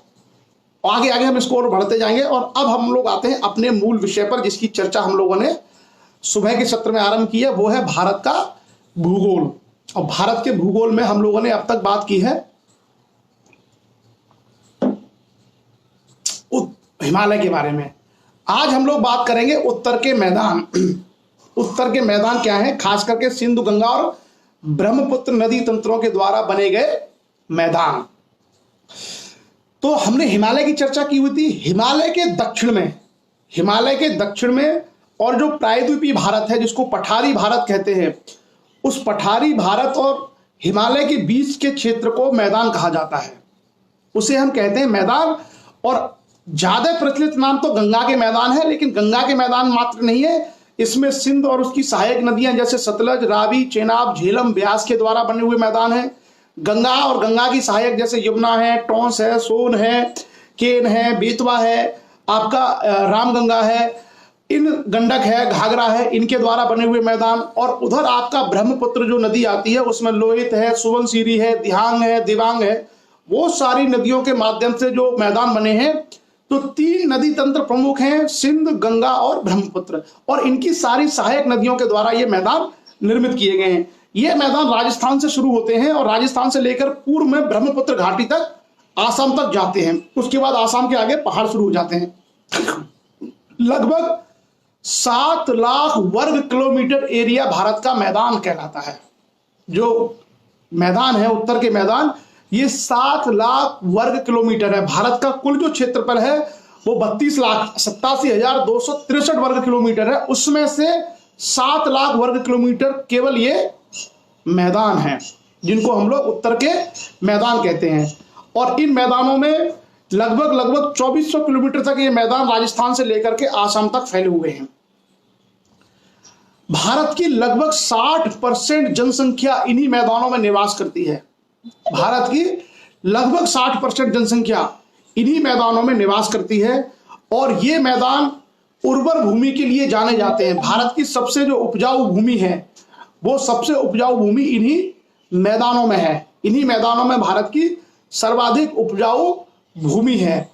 आगे आगे हम इसको और बढ़ते जाएंगे और अब हम लोग आते हैं अपने मूल विषय पर, जिसकी चर्चा हम लोगों ने सुबह के सत्र में आरंभ की है, वो है भारत का भूगोल। और भारत के भूगोल में हम लोगों ने अब तक बात की है हिमालय के बारे में। आज हम लोग बात करेंगे उत्तर के मैदान। उत्तर के मैदान क्या है? खास करके सिंधु, गंगा और ब्रह्मपुत्र नदी तंत्रों के द्वारा बने गए मैदान। तो हमने हिमालय की चर्चा की हुई थी। हिमालय के दक्षिण में और जो प्रायद्वीपीय भारत है, जिसको पठारी भारत कहते हैं, उस पठारी भारत और हिमालय के बीच के क्षेत्र को मैदान कहा जाता है। उसे हम कहते हैं मैदान। और ज्यादा प्रचलित नाम तो गंगा के मैदान है, लेकिन गंगा के मैदान मात्र नहीं है, इसमें सिंध और उसकी सहायक नदियां जैसे सतलज, रावी, चेनाब, झेलम, ब्यास के द्वारा बने हुए मैदान है। गंगा और गंगा की सहायक जैसे यमुना है, टोंस है, सोन है, केन है, बेतवा है, आपका रामगंगा है, इन गंडक है, घाघरा है, इनके द्वारा बने हुए मैदान। और उधर आपका ब्रह्मपुत्र जो नदी आती है उसमें लोहित है, सुबनसिरी है, दिहांग है, दिबांग है, वो सारी नदियों के माध्यम से जो मैदान बने हैं। तो 3 नदी तंत्र प्रमुख हैं, सिंध, गंगा और ब्रह्मपुत्र, और इनकी सारी सहायक नदियों के द्वारा ये मैदान निर्मित किए गए हैं। ये मैदान राजस्थान से शुरू होते हैं और राजस्थान से लेकर पूर्व में ब्रह्मपुत्र घाटी तक आसाम तक जाते हैं। उसके बाद आसाम के आगे पहाड़ शुरू हो जाते हैं। लगभग 7 लाख वर्ग किलोमीटर एरिया भारत का मैदान कहलाता है। जो मैदान है, उत्तर के मैदान, ये 7 लाख वर्ग किलोमीटर है। भारत का कुल जो क्षेत्रफल है वो 32,87,263 वर्ग किलोमीटर है। उसमें से 7 लाख वर्ग किलोमीटर केवल ये मैदान है, जिनको हम लोग उत्तर के मैदान कहते हैं। और इन मैदानों में लगभग 2400 किलोमीटर तक ये मैदान राजस्थान से लेकर के आसाम तक फैले हुए हैं। भारत की लगभग 60% जनसंख्या इन्हीं मैदानों में निवास करती है। भारत की लगभग 60% जनसंख्या इन्हीं मैदानों में निवास करती है और ये मैदान उर्वर भूमि के लिए जाने जाते हैं। भारत की सबसे जो उपजाऊ भूमि है, वो सबसे उपजाऊ भूमि इन्हीं मैदानों में है। इन्हीं मैदानों में भारत की सर्वाधिक उपजाऊ भूमि है,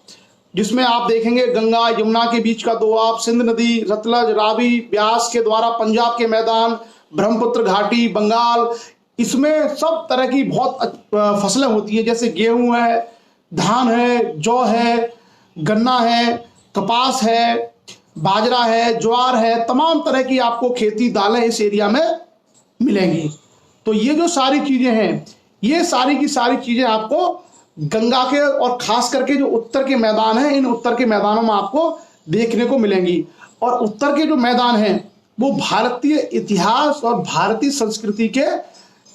जिसमें आप देखेंगे गंगा यमुना के बीच का दोआब, सिंध नदी, रतलज, रावी, ब्यास के द्वारा पंजाब के मैदान, ब्रह्मपुत्र घाटी, बंगाल, इसमें सब तरह की बहुत फसलें होती है, जैसे गेहूं है, धान है, जौ है, गन्ना है, कपास है, बाजरा है, ज्वार है, तमाम तरह की आपको खेती दालें इस एरिया में मिलेंगी। तो ये जो सारी चीजें हैं, ये सारी की सारी चीजें आपको गंगा के और खास करके जो उत्तर के मैदान हैं, इन उत्तर के मैदानों में आपको देखने को मिलेंगी। और उत्तर के जो मैदान हैं वो भारतीय इतिहास और भारतीय संस्कृति के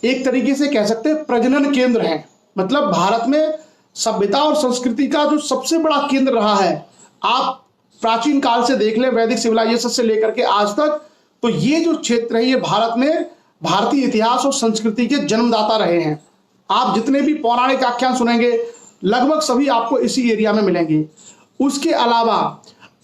एक तरीके से कह सकते हैं प्रजनन केंद्र हैं। मतलब भारत में सभ्यता और संस्कृति का जो सबसे बड़ा केंद्र रहा है, आप प्राचीन काल से देख ले, वैदिक सिविलाइजेशन से लेकर के आज तक, तो ये जो क्षेत्र है ये भारत में भारतीय इतिहास और संस्कृति के जन्मदाता रहे हैं। आप जितने भी पौराणिक आख्यान सुनेंगे लगभग सभी आपको इसी एरिया में मिलेंगे। उसके अलावा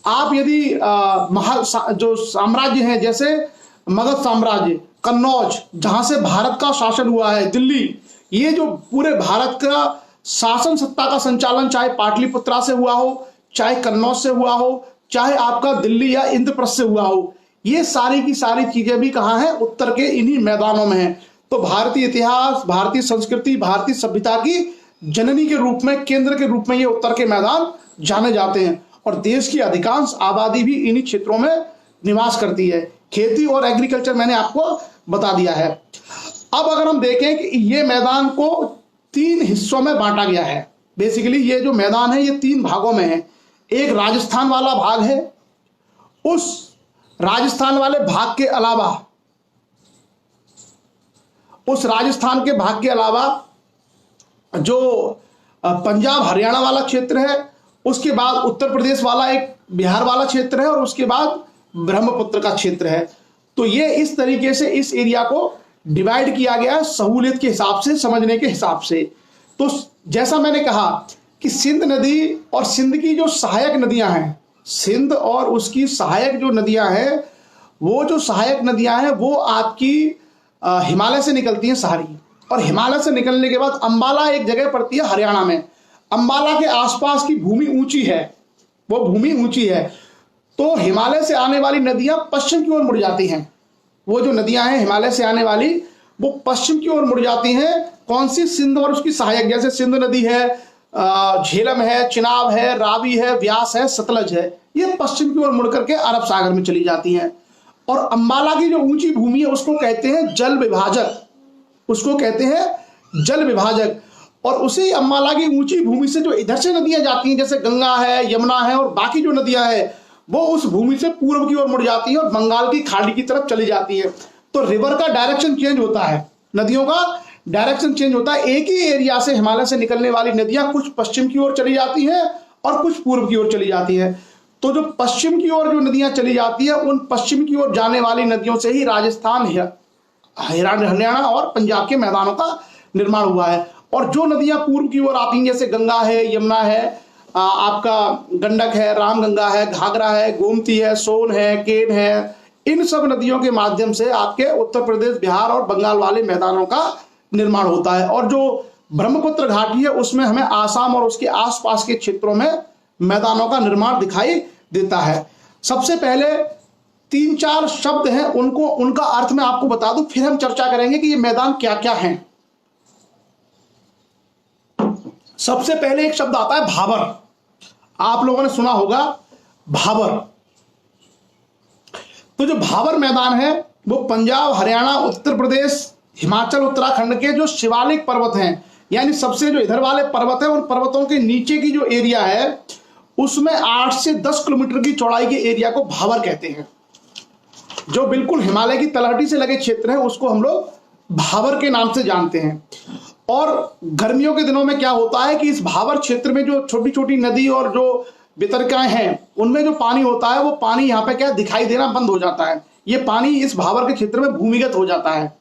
आप यदि जो साम्राज्य हैं, जैसे मगध साम्राज्य, कन्नौज, जहां से भारत का शासन हुआ है, दिल्ली, ये जो पूरे भारत का शासन सत्ता का संचालन चाहे पाटलिपुत्रा से हुआ हो, चाहे कन्नौज से हुआ हो, चाहे आपका दिल्ली या इंद्रप्रस्थ से हुआ हो, ये सारी की सारी चीजें भी कहाँ हैं? उत्तर के इन्हीं मैदानों में हैं। तो भारतीय इतिहास, भारतीय संस्कृति, भारतीय सभ्यता की जननी के रूप में, केंद्र के रूप में ये उत्तर के मैदान जाने जाते हैं। और देश की अधिकांश आबादी भी इन्हीं क्षेत्रों में निवास करती है। खेती और एग्रीकल्चर मैंने आपको बता दिया है। अब अगर हम देखें कि ये मैदान को 3 हिस्सों में बांटा गया है। बेसिकली ये जो मैदान है ये 3 भागों में है। एक राजस्थान वाला भाग है, उस राजस्थान वाले भाग के अलावा, उस राजस्थान के भाग के अलावा जो पंजाब हरियाणा वाला क्षेत्र है, उसके बाद उत्तर प्रदेश वाला एक बिहार वाला क्षेत्र है और उसके बाद ब्रह्मपुत्र का क्षेत्र है। तो ये इस तरीके से इस एरिया को डिवाइड किया गया है सहूलियत के हिसाब से, समझने के हिसाब से। तो जैसा मैंने कहा कि सिंध नदी और सिंध की जो सहायक नदियां हैं, सिंध और उसकी सहायक जो नदियां हैं, वो जो सहायक नदियां हैं वो आपकी हिमालय से निकलती हैं सारी। और हिमालय से निकलने के बाद अंबाला एक जगह पड़ती है हरियाणा में। अंबाला के आसपास की भूमि ऊंची है, वो भूमि ऊंची है। तो हिमालय से आने वाली नदियां पश्चिम की ओर मुड़ जाती हैं। वो जो नदियां हैं हिमालय से आने वाली, वो पश्चिम की ओर मुड़ जाती हैं। कौन सी? सिंध और उसकी सहायक, जैसे सिंध नदी है, झेलम है, चिनाब है, रावी है, व्यास है, सतलज है, ये पश्चिम की ओर मुड़ करके अरब सागर में चली जाती हैं। और अंबाला की जो ऊंची भूमि है उसको कहते हैं जल विभाजक, उसको कहते हैं जल विभाजक। और उसी अंबाला की ऊंची भूमि से जो इधर से नदियां जाती हैं, जैसे गंगा है, यमुना है और बाकी जो नदियां हैं, वो उस भूमि से पूर्व की ओर मुड़ जाती हैं और बंगाल की खाड़ी की तरफ चली जाती है। तो रिवर का डायरेक्शन चेंज होता है, नदियों का डायरेक्शन चेंज होता है। एक ही एरिया से हिमालय से निकलने वाली नदियां कुछ पश्चिम की ओर चली जाती हैं और कुछ पूर्व की ओर चली जाती हैं। तो जो पश्चिम की ओर जो नदियां चली जाती है, उन पश्चिम की ओर जाने वाली नदियों से ही राजस्थान, हरियाणा और पंजाब के मैदानों का निर्माण हुआ है। और जो नदियां पूर्व की ओर आती हैं, जैसे गंगा है, यमुना है, आपका गंडक है, रामगंगा है, घाघरा है, गोमती है, सोन है, केन है, इन सब नदियों के माध्यम से आपके उत्तर प्रदेश, बिहार और बंगाल वाले मैदानों का निर्माण होता है। और जो ब्रह्मपुत्र घाटी है उसमें हमें आसाम और उसके आसपास के क्षेत्रों में मैदानों का निर्माण दिखाई देता है। सबसे पहले तीन चार शब्द हैं, उनको उनका अर्थ मैं आपको बता दूं, फिर हम चर्चा करेंगे कि ये मैदान क्या क्या हैं। सबसे पहले एक शब्द आता है भाबर। आप लोगों ने सुना होगा भाबर। तो जो भाबर मैदान है वो पंजाब, हरियाणा, उत्तर प्रदेश, हिमाचल, उत्तराखंड के जो शिवालिक पर्वत हैं, यानी सबसे जो इधर वाले पर्वत है, उन पर्वतों के नीचे की जो एरिया है उसमें 8 से 10 किलोमीटर की चौड़ाई के एरिया को भाबर कहते हैं। जो बिल्कुल हिमालय की तलहटी से लगे क्षेत्र है उसको हम लोग भाबर के नाम से जानते हैं। और गर्मियों के दिनों में क्या होता है कि इस भाबर क्षेत्र में जो छोटी छोटी नदी और जो वितरकाएं हैं उनमें जो पानी होता है वो पानी यहाँ पे क्या दिखाई देना बंद हो जाता है। ये पानी इस भाबर के क्षेत्र में भूमिगत हो जाता है,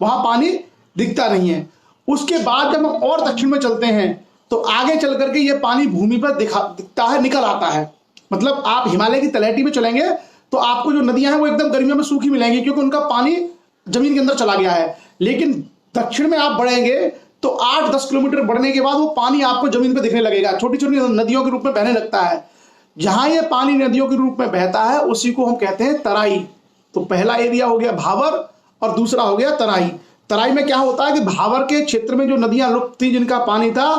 वहां पानी दिखता नहीं है। उसके बाद जब हम और दक्षिण में चलते हैं तो आगे चल करके ये पानी भूमि पर दिखता है, निकल आता है। मतलब आप हिमालय की तलहटी में चलेंगे तो आपको जो नदियां हैं वो एकदम गर्मियों में सूखी मिलेंगी क्योंकि उनका पानी जमीन के अंदर चला गया है। लेकिन दक्षिण में आप बढ़ेंगे तो 8-10 किलोमीटर बढ़ने के बाद वो पानी आपको जमीन पे दिखने लगेगा, छोटी छोटी नदियों के रूप में बहने लगता है। जहां ये पानी नदियों के रूप में बहता है उसी को हम कहते हैं तराई। तो पहला एरिया हो गया भाबर और दूसरा हो गया तराई। तराई में क्या होता है कि भाबर के क्षेत्र में जो नदियां लुप्त थी, जिनका पानी था,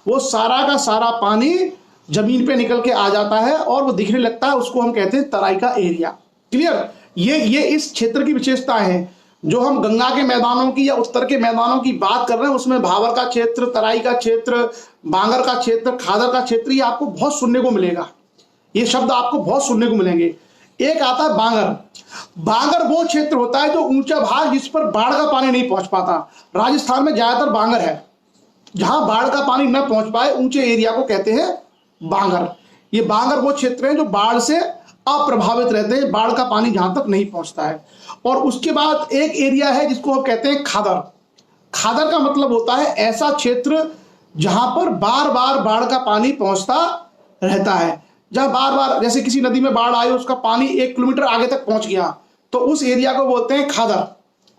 वो सारा का सारा पानी जमीन पे निकल के आ जाता है और वो दिखने लगता है, उसको हम कहते हैं तराई का एरिया। क्लियर? ये इस क्षेत्र की विशेषता है। जो हम गंगा के मैदानों की या उत्तर के मैदानों की बात कर रहे हैं उसमें भाबर का क्षेत्र, तराई का क्षेत्र, बांगर का क्षेत्र, खादर का क्षेत्र, ये आपको बहुत सुनने को मिलेगा। ये शब्द आपको बहुत सुनने को मिलेंगे। एक आता है बांगर। बांगर वो क्षेत्र होता है जो ऊंचा भाग जिस पर बाढ़ का पानी नहीं पहुंच पाता। राजस्थान में ज्यादातर बांगर है। जहां बाढ़ का पानी न पहुंच पाए ऊंचे एरिया को कहते हैं बांगर। ये बांगर वो क्षेत्र हैं जो बाढ़ से अप्रभावित रहते हैं, बाढ़ का पानी जहां तक नहीं पहुंचता है। और उसके बाद एक एरिया है जिसको हम कहते हैं खादर। खादर का मतलब होता है ऐसा क्षेत्र जहां पर बार बार बाढ़ का पानी पहुंचता रहता है। जहां बार बार जैसे किसी नदी में बाढ़ आई, उसका पानी 1 किलोमीटर आगे तक पहुंच गया, तो उस एरिया को बोलते हैं खादर।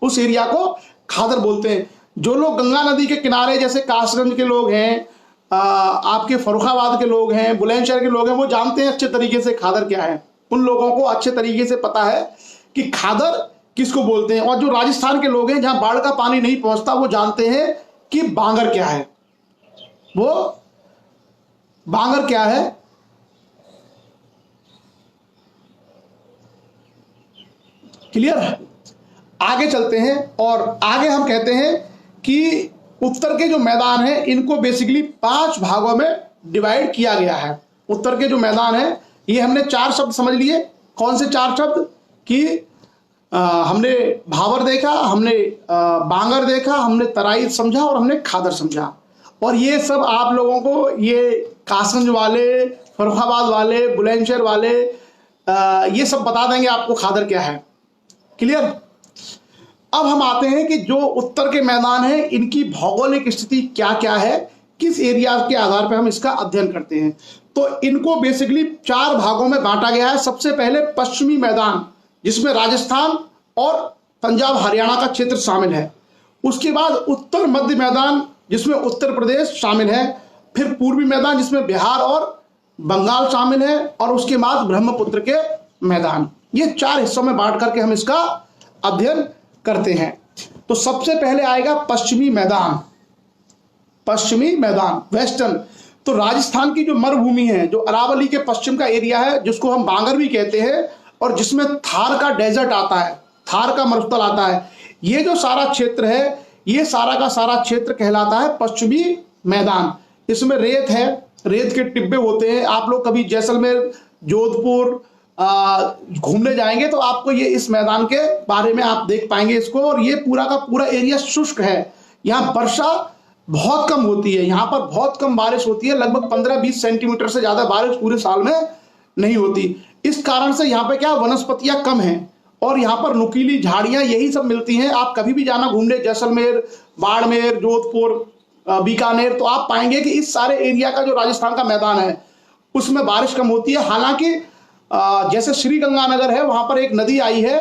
उस एरिया को खादर बोलते हैं। जो लोग गंगा नदी के किनारे जैसे कासगंज के लोग हैं, आपके फर्रुखाबाद के लोग हैं, बुलंदशहर के लोग हैं, वो जानते हैं अच्छे तरीके से खादर क्या है। उन लोगों को अच्छे तरीके से पता है कि खादर किसको बोलते हैं। और जो राजस्थान के लोग हैं जहां बाढ़ का पानी नहीं पहुंचता, वो जानते हैं कि बांगर क्या है। वो बांगर क्या है। क्लियर? आगे चलते हैं और आगे हम कहते हैं कि उत्तर के जो मैदान है इनको बेसिकली 5 भागों में डिवाइड किया गया है। उत्तर के जो मैदान है ये हमने 4 शब्द समझ लिए। कौन से 4 शब्द? कि हमने भाबर देखा, हमने बांगर देखा, हमने तराई समझा और हमने खादर समझा। और ये सब आप लोगों को, ये कासगंज वाले, फर्रुखाबाद वाले, बुलंदशहर वाले, ये सब बता देंगे आपको खादर क्या है। क्लियर? अब हम आते हैं कि जो उत्तर के मैदान है इनकी भौगोलिक स्थिति क्या क्या है, किस एरिया के आधार पर हम इसका अध्ययन करते हैं। तो इनको बेसिकली 4 भागों में बांटा गया है। सबसे पहले पश्चिमी मैदान जिसमें राजस्थान और पंजाब, हरियाणा का क्षेत्र शामिल है। उसके बाद उत्तर मध्य मैदान जिसमें उत्तर प्रदेश शामिल है। फिर पूर्वी मैदान जिसमें बिहार और बंगाल शामिल है। और उसके बाद ब्रह्मपुत्र के मैदान। ये 4 हिस्सों में बांट करके हम इसका अध्ययन करते हैं। तो सबसे पहले आएगा पश्चिमी मैदान। पश्चिमी मैदान, वेस्टर्न। तो राजस्थान की जो मरुभूमि है, जो अरावली के पश्चिम का एरिया है, जिसको हम बांगर भी कहते हैं, और जिसमें थार का डेजर्ट आता है, थार का मरुस्थल आता है, ये जो सारा क्षेत्र है, ये सारा का सारा क्षेत्र कहलाता है पश्चिमी मैदान। इसमें रेत है, रेत के टिब्बे होते हैं। आप लोग कभी जैसलमेर, जोधपुर घूमने जाएंगे तो आपको ये इस मैदान के बारे में आप देख पाएंगे इसको। और ये पूरा का पूरा एरिया शुष्क है। यहाँ वर्षा बहुत कम होती है, यहाँ पर बहुत कम बारिश होती है। लगभग 15-20 सेंटीमीटर से ज्यादा बारिश पूरे साल में नहीं होती। इस कारण से यहाँ पे क्या वनस्पतियां कम हैं और यहाँ पर नुकीली झाड़ियां यही सब मिलती हैं। आप कभी भी जाना घूमने जैसलमेर, बाड़मेर, जोधपुर, बीकानेर, तो आप पाएंगे कि इस सारे एरिया का जो राजस्थान का मैदान है उसमें बारिश कम होती है। हालांकि जैसे श्रीगंगानगर है, वहां पर एक नदी आई है,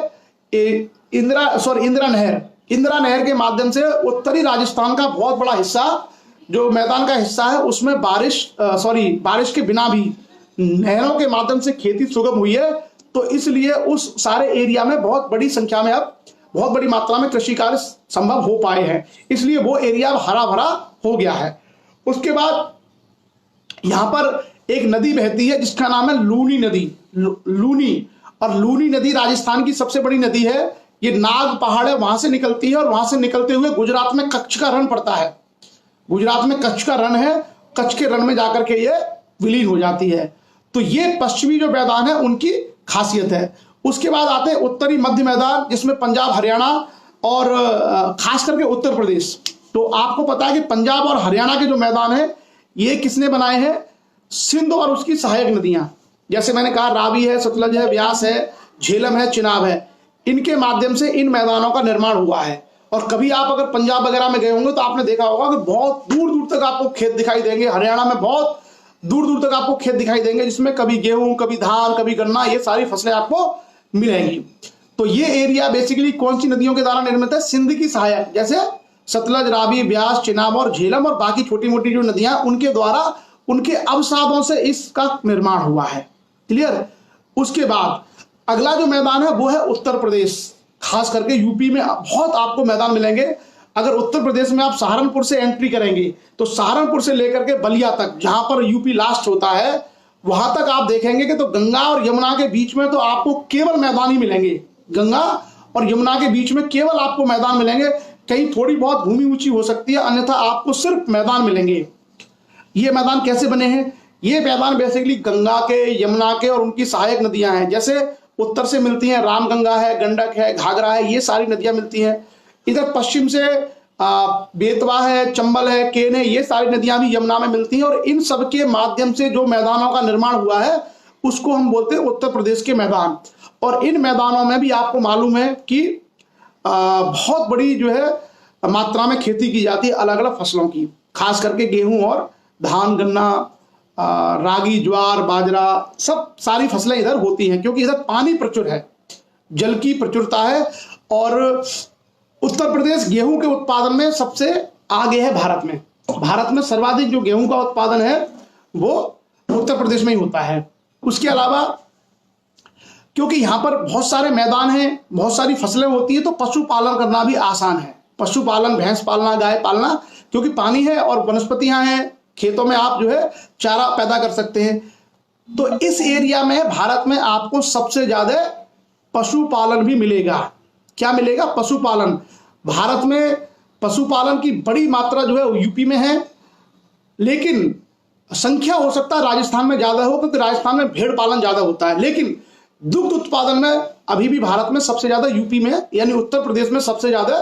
इंदिरा नहर। इंदिरा नहर के माध्यम से उत्तरी राजस्थान का बहुत बड़ा हिस्सा, जो मैदान का हिस्सा है, उसमें बारिश के बिना भी नहरों के माध्यम से खेती सुगम हुई है। तो इसलिए उस सारे एरिया में बहुत बड़ी संख्या में अब बहुत बड़ी मात्रा में कृषि कार्य संभव हो पाए हैं, इसलिए वो एरिया हरा भरा हो गया है। उसके बाद यहां पर एक नदी बहती है जिसका नाम है लूनी नदी। लूनी नदी राजस्थान की सबसे बड़ी नदी है। ये नाग पहाड़ है, वहां से निकलती है और वहां से निकलते हुए गुजरात में कच्छ का रण पड़ता है। गुजरात में कच्छ का रण है, कच्छ के रण में जाकर के ये विलीन हो जाती है। तो ये पश्चिमी जो मैदान है उनकी खासियत है। उसके बाद आते हैं उत्तरी मध्य मैदान, जिसमें पंजाब, हरियाणा और खास करके उत्तर प्रदेश। तो आपको पता है कि पंजाब और हरियाणा के जो मैदान है ये किसने बनाए हैं? सिंध और उसकी सहायक नदियां, जैसे मैंने कहा रावी है, सतलज है, व्यास है, झेलम है, चिनाब है, इनके माध्यम से इन मैदानों का निर्माण हुआ है। और कभी आप अगर पंजाब वगैरह में गए होंगे तो आपने देखा होगा कि बहुत दूर दूर तक आपको खेत दिखाई देंगे। हरियाणा में बहुत दूर दूर तक आपको खेत दिखाई देंगे जिसमें कभी गेहूं, कभी धान, कभी गन्ना, ये सारी फसलें आपको मिलेंगी। तो ये एरिया बेसिकली कौन सी नदियों के द्वारा निर्मित है? सिंध की सहायक, जैसे सतलज, रावी, ब्यास, चिनाब और झेलम और बाकी छोटी मोटी जो नदियां उनके द्वारा, उनके अवसादों से इसका निर्माण हुआ है। क्लियर? उसके बाद अगला जो मैदान है वो है उत्तर प्रदेश। खास करके यूपी में बहुत आपको मैदान मिलेंगे। अगर उत्तर प्रदेश में आप सहारनपुर से एंट्री करेंगे तो सहारनपुर से लेकर के बलिया तक, जहां पर यूपी लास्ट होता है, वहां तक आप देखेंगे कि तो गंगा और यमुना के बीच में तो आपको केवल मैदान ही मिलेंगे। गंगा और यमुना के बीच में केवल आपको मैदान मिलेंगे। कहीं थोड़ी बहुत भूमि ऊंची हो सकती है, अन्यथा आपको सिर्फ मैदान मिलेंगे। ये मैदान कैसे बने हैं? ये मैदान बेसिकली गंगा के, यमुना के और उनकी सहायक नदियां हैं। जैसे उत्तर से मिलती हैं रामगंगा है, गंडक है, घाघरा है, ये सारी नदियां मिलती हैं। इधर पश्चिम से बेतवा है, चंबल है, केन है, ये सारी नदियां भी यमुना में मिलती हैं। और इन सब के माध्यम से जो मैदानों का निर्माण हुआ है उसको हम बोलते हैं उत्तर प्रदेश के मैदान। और इन मैदानों में भी आपको मालूम है कि बहुत बड़ी जो है मात्रा में खेती की जाती है अलग अलग फसलों की, खास करके गेहूं और धान, गन्ना, रागी, ज्वार, बाजरा, सब सारी फसलें इधर होती हैं क्योंकि इधर पानी प्रचुर है, जल की प्रचुरता है। और उत्तर प्रदेश गेहूं के उत्पादन में सबसे आगे है भारत में। भारत में सर्वाधिक जो गेहूं का उत्पादन है वो उत्तर प्रदेश में ही होता है। उसके अलावा क्योंकि यहां पर बहुत सारे मैदान हैं, बहुत सारी फसलें होती है, तो पशुपालन करना भी आसान है। पशुपालन, भैंस पालना, गाय पालना, क्योंकि पानी है और वनस्पतियां हैं, खेतों में आप जो है चारा पैदा कर सकते हैं। तो इस एरिया में भारत में आपको सबसे ज्यादा पशुपालन भी मिलेगा। क्या मिलेगा? पशुपालन। भारत में पशुपालन की बड़ी मात्रा जो है यूपी में है, लेकिन संख्या हो सकता है राजस्थान में ज्यादा हो क्योंकि राजस्थान में भेड़ पालन ज्यादा होता है। लेकिन दुग्ध उत्पादन में अभी भी भारत में सबसे ज्यादा यूपी में, यानी उत्तर प्रदेश में सबसे ज्यादा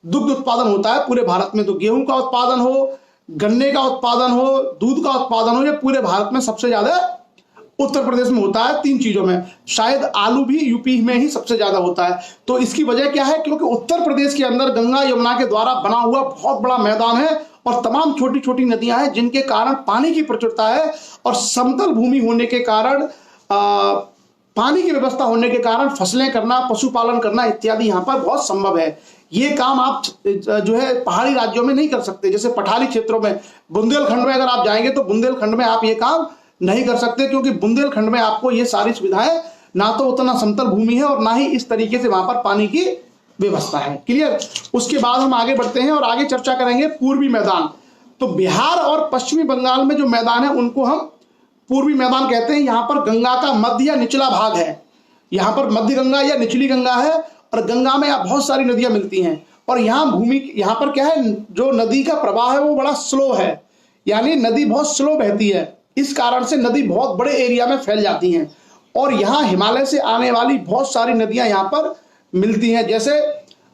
दुग्ध उत्पादन होता है पूरे भारत में। तो गेहूं का उत्पादन हो, गन्ने का उत्पादन हो, दूध का उत्पादन हो, ये पूरे भारत में सबसे ज्यादा उत्तर प्रदेश में होता है। 3 चीजों में, शायद आलू भी यूपी में ही सबसे ज्यादा होता है। तो इसकी वजह क्या है? क्योंकि उत्तर प्रदेश के अंदर गंगा यमुना के द्वारा बना हुआ बहुत बड़ा मैदान है और तमाम छोटी छोटी नदियां हैं जिनके कारण पानी की प्रचुरता है। और समतल भूमि होने के कारण, पानी की व्यवस्था होने के कारण फसलें करना, पशुपालन करना इत्यादि यहाँ पर बहुत संभव है। ये काम आप जो है पहाड़ी राज्यों में नहीं कर सकते। जैसे पठारी क्षेत्रों में, बुंदेलखंड में अगर आप जाएंगे तो बुंदेलखंड में आप ये काम नहीं कर सकते क्योंकि बुंदेलखंड में आपको ये सारी सुविधाएं, ना तो उतना समतल भूमि है और ना ही इस तरीके से वहां पर पानी की व्यवस्था है। क्लियर? उसके बाद हम आगे बढ़ते हैं और आगे चर्चा करेंगे पूर्वी मैदान। तो बिहार और पश्चिमी बंगाल में जो मैदान है उनको हम पूर्वी मैदान कहते हैं। यहाँ पर गंगा का मध्य या निचला भाग है, यहाँ पर मध्य गंगा या निचली गंगा है और गंगा में बहुत सारी नदियां मिलती हैं। और यहाँ भूमि, यहाँ पर क्या है, जो नदी का प्रवाह है वो बड़ा स्लो है, यानी नदी बहुत स्लो बहती है। इस कारण से नदी बहुत बड़े एरिया में फैल जाती हैं। और यहाँ हिमालय से आने वाली बहुत सारी नदियां यहाँ पर मिलती हैं। जैसे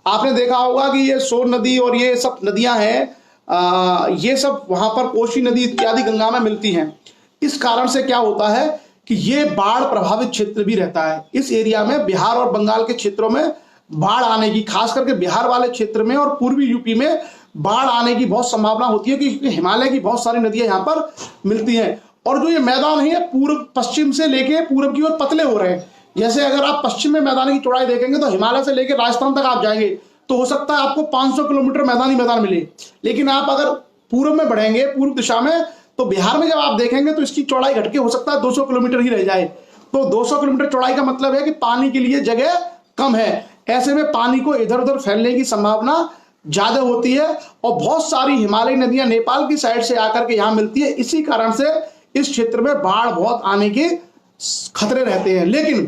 आपने देखा होगा कि ये सोन नदी और ये सब नदियां हैं, ये सब वहां पर कोसी नदी इत्यादि गंगा में मिलती हैं। इस कारण से क्या होता है कि ये बाढ़ प्रभावित क्षेत्र भी रहता है। इस एरिया में बिहार और बंगाल के क्षेत्रों में बाढ़ आने की, खास करके बिहार वाले क्षेत्र में और पूर्वी यूपी में बाढ़ आने की बहुत संभावना होती है क्योंकि हिमालय की बहुत सारी नदियां यहाँ पर मिलती हैं। और जो ये मैदान है पूर्व पश्चिम से लेके पूर्व की ओर पतले हो रहे हैं। जैसे अगर आप पश्चिम में मैदान की चौड़ाई देखेंगे तो हिमालय से लेकर राजस्थान तक आप जाएंगे तो हो सकता है आपको 500 किलोमीटर मैदान मिले। लेकिन आप अगर पूर्व में बढ़ेंगे, पूर्व दिशा में, तो बिहार में जब आप देखेंगे तो इसकी चौड़ाई घट के हो सकता है 200 किलोमीटर ही रह जाए। तो 200 किलोमीटर चौड़ाई का मतलब है कि पानी के लिए जगह कम है। ऐसे में पानी को इधर उधर फैलने की संभावना ज्यादा होती है और बहुत सारी हिमालयी नदियां नेपाल की साइड से आकर के यहां मिलती है। इसी कारण से इस क्षेत्र में बाढ़ बहुत आने के खतरे रहते हैं। लेकिन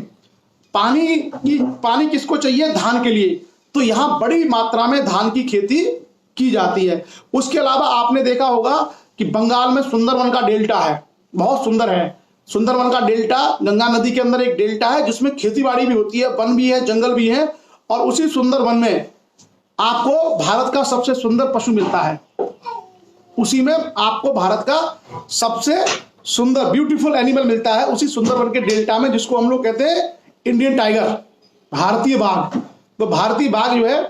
पानी किसको चाहिए? धान के लिए। तो यहां बड़ी मात्रा में धान की खेती की जाती है। उसके अलावा आपने देखा होगा कि बंगाल में सुंदरवन का डेल्टा है, बहुत सुंदर है। सुंदरवन का डेल्टा गंगा नदी के अंदर एक डेल्टा है जिसमें खेतीबाड़ी भी होती है, वन भी है, जंगल भी है। और उसी सुंदरवन में आपको भारत का सबसे सुंदर पशु मिलता है। उसी में आपको भारत का सबसे सुंदर ब्यूटीफुल एनिमल मिलता है उसी सुंदरवन के डेल्टा में, जिसको हम लोग कहते हैं इंडियन टाइगर, भारतीय बाघ। तो भारतीय बाघ जो है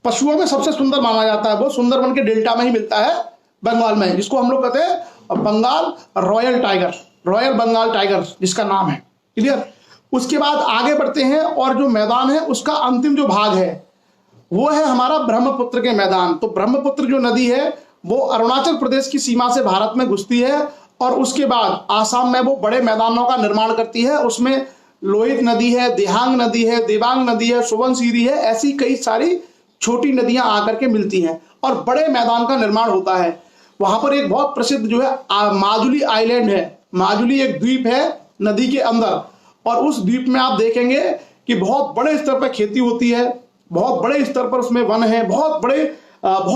पशुओं में सबसे सुंदर माना जाता है, वो सुंदरवन के डेल्टा में ही मिलता है बंगाल में, जिसको हम लोग कहते हैं Bengal royal tiger, royal Bengal tiger जिसका नाम है। क्लियर? उसके बाद आगे बढ़ते हैं और जो मैदान है उसका अंतिम जो भाग है वो है हमारा ब्रह्मपुत्र के मैदान। तो ब्रह्मपुत्र जो नदी है वो अरुणाचल प्रदेश की सीमा से भारत में घुसती है और उसके बाद आसाम में वो बड़े मैदानों का निर्माण करती है। उसमें लोहित नदी है, देहांग नदी है, देवांग नदी है, सुबनसिरी है, ऐसी कई सारी छोटी नदियां आकर के मिलती हैं और बड़े मैदान का निर्माण होता है। वहां पर एक बहुत प्रसिद्ध जो है माजुली आइलैंड है। माजुली एक द्वीप है नदी के अंदर और उस द्वीप में आप देखेंगे कि बहुत बड़े स्तर पर खेती होती है, बहुत बड़े स्तर पर उसमें वन है, बहुत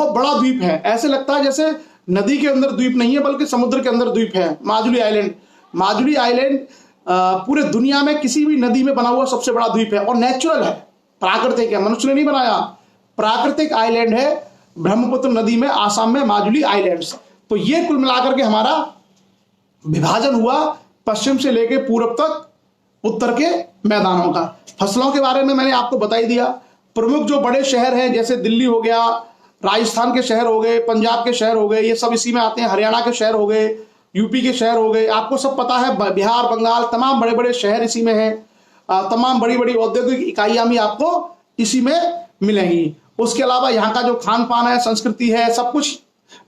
बड़ा द्वीप है। ऐसे लगता है जैसे नदी के अंदर द्वीप नहीं है बल्कि समुद्र के अंदर द्वीप है माजुली आइलैंड। माजुली आइलैंड पूरे दुनिया में किसी भी नदी में बना हुआ सबसे बड़ा द्वीप है और नेचुरल है, प्राकृतिक है, मनुष्य ने नहीं बनाया, प्राकृतिक आइलैंड है ब्रह्मपुत्र नदी में, आसाम में माजुली आइलैंड्स। तो ये कुल मिलाकर के हमारा विभाजन हुआ पश्चिम से लेकर पूर्व तक उत्तर के मैदानों का। फसलों के बारे में मैंने आपको बता ही दिया। प्रमुख जो बड़े शहर हैं जैसे दिल्ली हो गया, राजस्थान के शहर हो गए, पंजाब के शहर हो गए, ये सब इसी में आते हैं। हरियाणा के शहर हो गए, यूपी के शहर हो गए, आपको सब पता है। बिहार, बंगाल, तमाम बड़े बड़े शहर इसी में हैं। तमाम बड़ी बड़ी औद्योगिक इकाइयां भी आपको इसी में मिलेंगी। उसके अलावा यहाँ का जो खान पान है, संस्कृति है, सब कुछ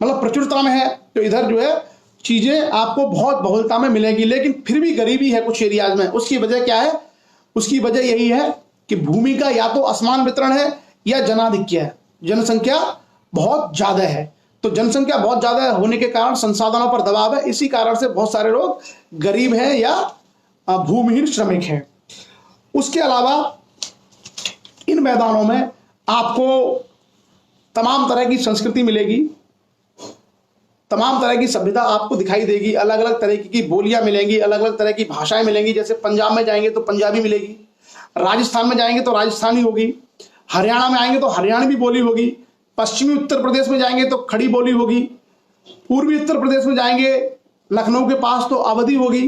मतलब प्रचुरता में है। तो इधर जो है चीजें आपको बहुत बहुलता में मिलेगी। लेकिन फिर भी गरीबी है कुछ एरियाज में। उसकी वजह क्या है? उसकी वजह यही है कि भूमि का या तो असमान वितरण है या जनाधिक्य है, जनसंख्या बहुत ज्यादा है। तो जनसंख्या बहुत ज्यादा होने के कारण संसाधनों पर दबाव है। इसी कारण से बहुत सारे लोग गरीब हैं या भूमिहीन श्रमिक हैं। उसके अलावा इन मैदानों में आपको तमाम तरह की संस्कृति मिलेगी, तमाम तरह की सभ्यता आपको दिखाई देगी, अलग अलग तरह की बोलियां मिलेंगी, अलग अलग तरह की भाषाएं मिलेंगी। जैसे पंजाब में जाएंगे तो पंजाबी मिलेगी, राजस्थान में जाएंगे तो राजस्थानी होगी, हरियाणा में आएंगे तो हरियाणवी बोली होगी, पश्चिमी उत्तर प्रदेश में जाएंगे तो खड़ी बोली होगी, पूर्वी उत्तर प्रदेश में जाएंगे लखनऊ के पास तो अवधी होगी,